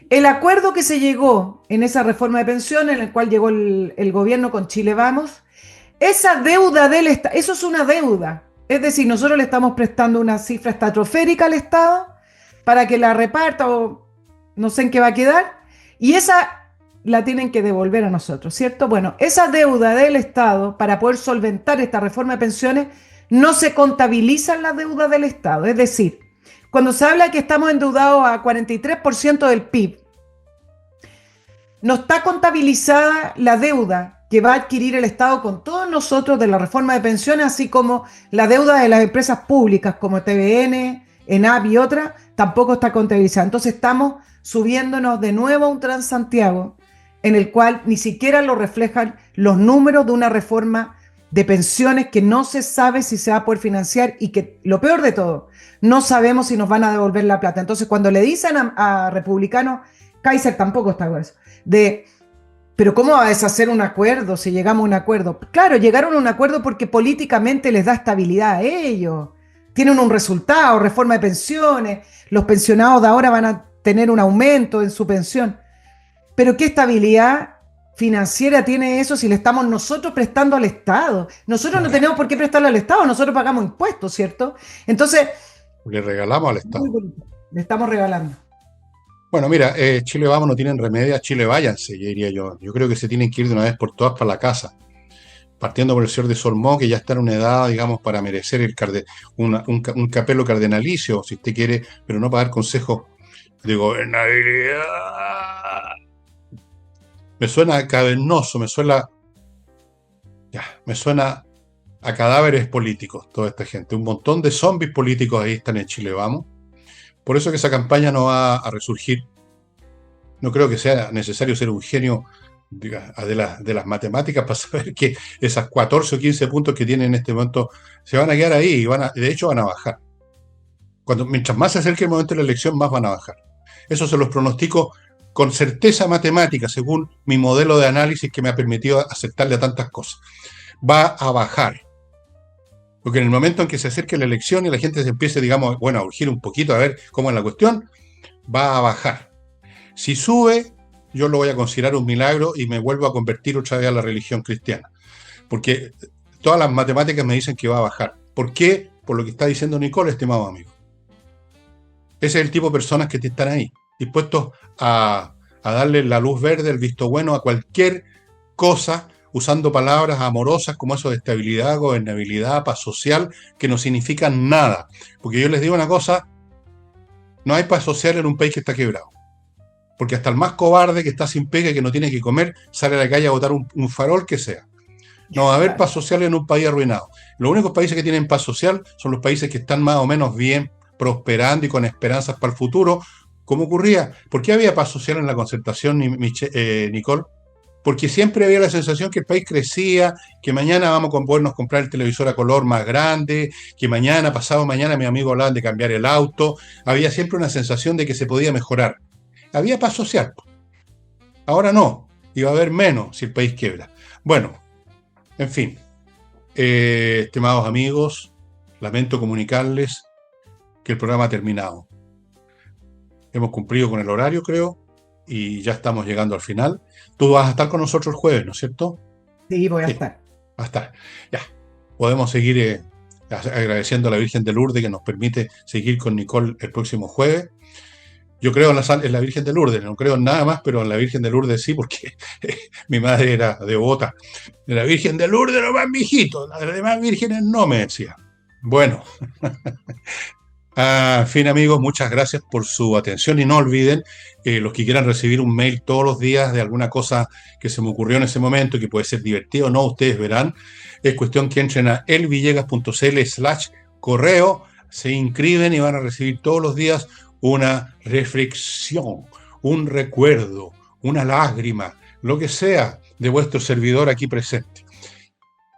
El acuerdo que se llegó en esa reforma de pensión, en el cual llegó el gobierno con Chile Vamos, esa deuda del Estado, eso es una deuda. Es decir, nosotros le estamos prestando una cifra estratosférica al Estado para que la reparta o no sé en qué va a quedar. Y esa la tienen que devolver a nosotros, ¿cierto? Bueno, esa deuda del Estado, para poder solventar esta reforma de pensiones, no se contabiliza en la deuda del Estado. Es decir, cuando se habla que estamos endeudados a 43% del PIB, no está contabilizada la deuda que va a adquirir el Estado con todos nosotros de la reforma de pensiones, así como la deuda de las empresas públicas como TVN, ENAP y otras, tampoco está contabilizada. Entonces estamos subiéndonos de nuevo a un Transantiago en el cual ni siquiera lo reflejan los números de una reforma de pensiones que no se sabe si se va a poder financiar y que, lo peor de todo, no sabemos si nos van a devolver la plata. Entonces, cuando le dicen a republicanos, Kaiser tampoco está con eso, pero ¿cómo va a deshacer un acuerdo si llegamos a un acuerdo? Claro, llegaron a un acuerdo porque políticamente les da estabilidad a ellos. Tienen un resultado, reforma de pensiones, los pensionados de ahora van a tener un aumento en su pensión. Pero ¿qué estabilidad financiera tiene eso si le estamos nosotros prestando al Estado? Nosotros no tenemos por qué prestarle al Estado, nosotros pagamos impuestos, ¿cierto? Entonces, Le regalamos al Estado. le estamos regalando. Bueno, mira, Chile Vamos no tienen remedio, a Chile váyanse, diría yo. Yo creo que se tienen que ir de una vez por todas para la casa. Partiendo por el señor de Solmó, que ya está en una edad, digamos, para merecer un capelo cardenalicio, si usted quiere, pero no para dar consejos de gobernabilidad. Me suena cavernoso, me suena a cadáveres políticos, toda esta gente. Un montón de zombies políticos ahí están en Chile Vamos. Por eso que esa campaña no va a resurgir. No creo que sea necesario ser un genio de las matemáticas para saber que esas 14 o 15 puntos que tienen en este momento se van a quedar ahí y de hecho van a bajar. Mientras más se acerque el momento de la elección, más van a bajar. Eso se los pronostico con certeza matemática, según mi modelo de análisis que me ha permitido aceptarle a tantas cosas. Va a bajar. Porque en el momento en que se acerque la elección y la gente se empiece, digamos, a urgir un poquito a ver cómo es la cuestión, va a bajar. Si sube, yo lo voy a considerar un milagro y me vuelvo a convertir otra vez a la religión cristiana. Porque todas las matemáticas me dicen que va a bajar. ¿Por qué? Por lo que está diciendo Nicole, estimado amigo. Ese es el tipo de personas que están ahí, dispuestos a darle la luz verde, el visto bueno a cualquier cosa, usando palabras amorosas como eso de estabilidad, gobernabilidad, paz social, que no significan nada. Porque yo les digo una cosa, no hay paz social en un país que está quebrado. Porque hasta el más cobarde que está sin pega y que no tiene que comer, sale a la calle a botar un farol que sea. No va a haber paz social en un país arruinado. Los únicos países que tienen paz social son los países que están más o menos bien, prosperando y con esperanzas para el futuro, como ocurría. ¿Por qué había paz social en la Concertación, Nicole? Porque siempre había la sensación que el país crecía, que mañana vamos a podernos comprar el televisor a color más grande, que mañana, pasado mañana, mis amigos hablaban de cambiar el auto. Había siempre una sensación de que se podía mejorar. Había paz social. Ahora no. Y va a haber menos si el país quiebra. Bueno, en fin. Estimados amigos, lamento comunicarles que el programa ha terminado. Hemos cumplido con el horario, creo, y ya estamos llegando al final. Tú vas a estar con nosotros el jueves, ¿no es cierto? Sí, voy a estar. Va a estar. Ya. Podemos seguir agradeciendo a la Virgen de Lourdes que nos permite seguir con Nicole el próximo jueves. Yo creo en la Virgen de Lourdes, no creo en nada más, pero en la Virgen de Lourdes sí, porque mi madre era devota. De la Virgen de Lourdes, lo más viejito, las demás vírgenes no, me decía. Bueno. En fin, amigos, muchas gracias por su atención y no olviden, los que quieran recibir un mail todos los días de alguna cosa que se me ocurrió en ese momento, que puede ser divertido o no, ustedes verán. Es cuestión que entren a elvillegas.cl/correo, se inscriben y van a recibir todos los días una reflexión, un recuerdo, una lágrima, lo que sea de vuestro servidor aquí presente.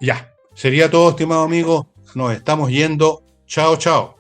Ya, sería todo, estimado amigo. Nos estamos yendo. Chao, chao.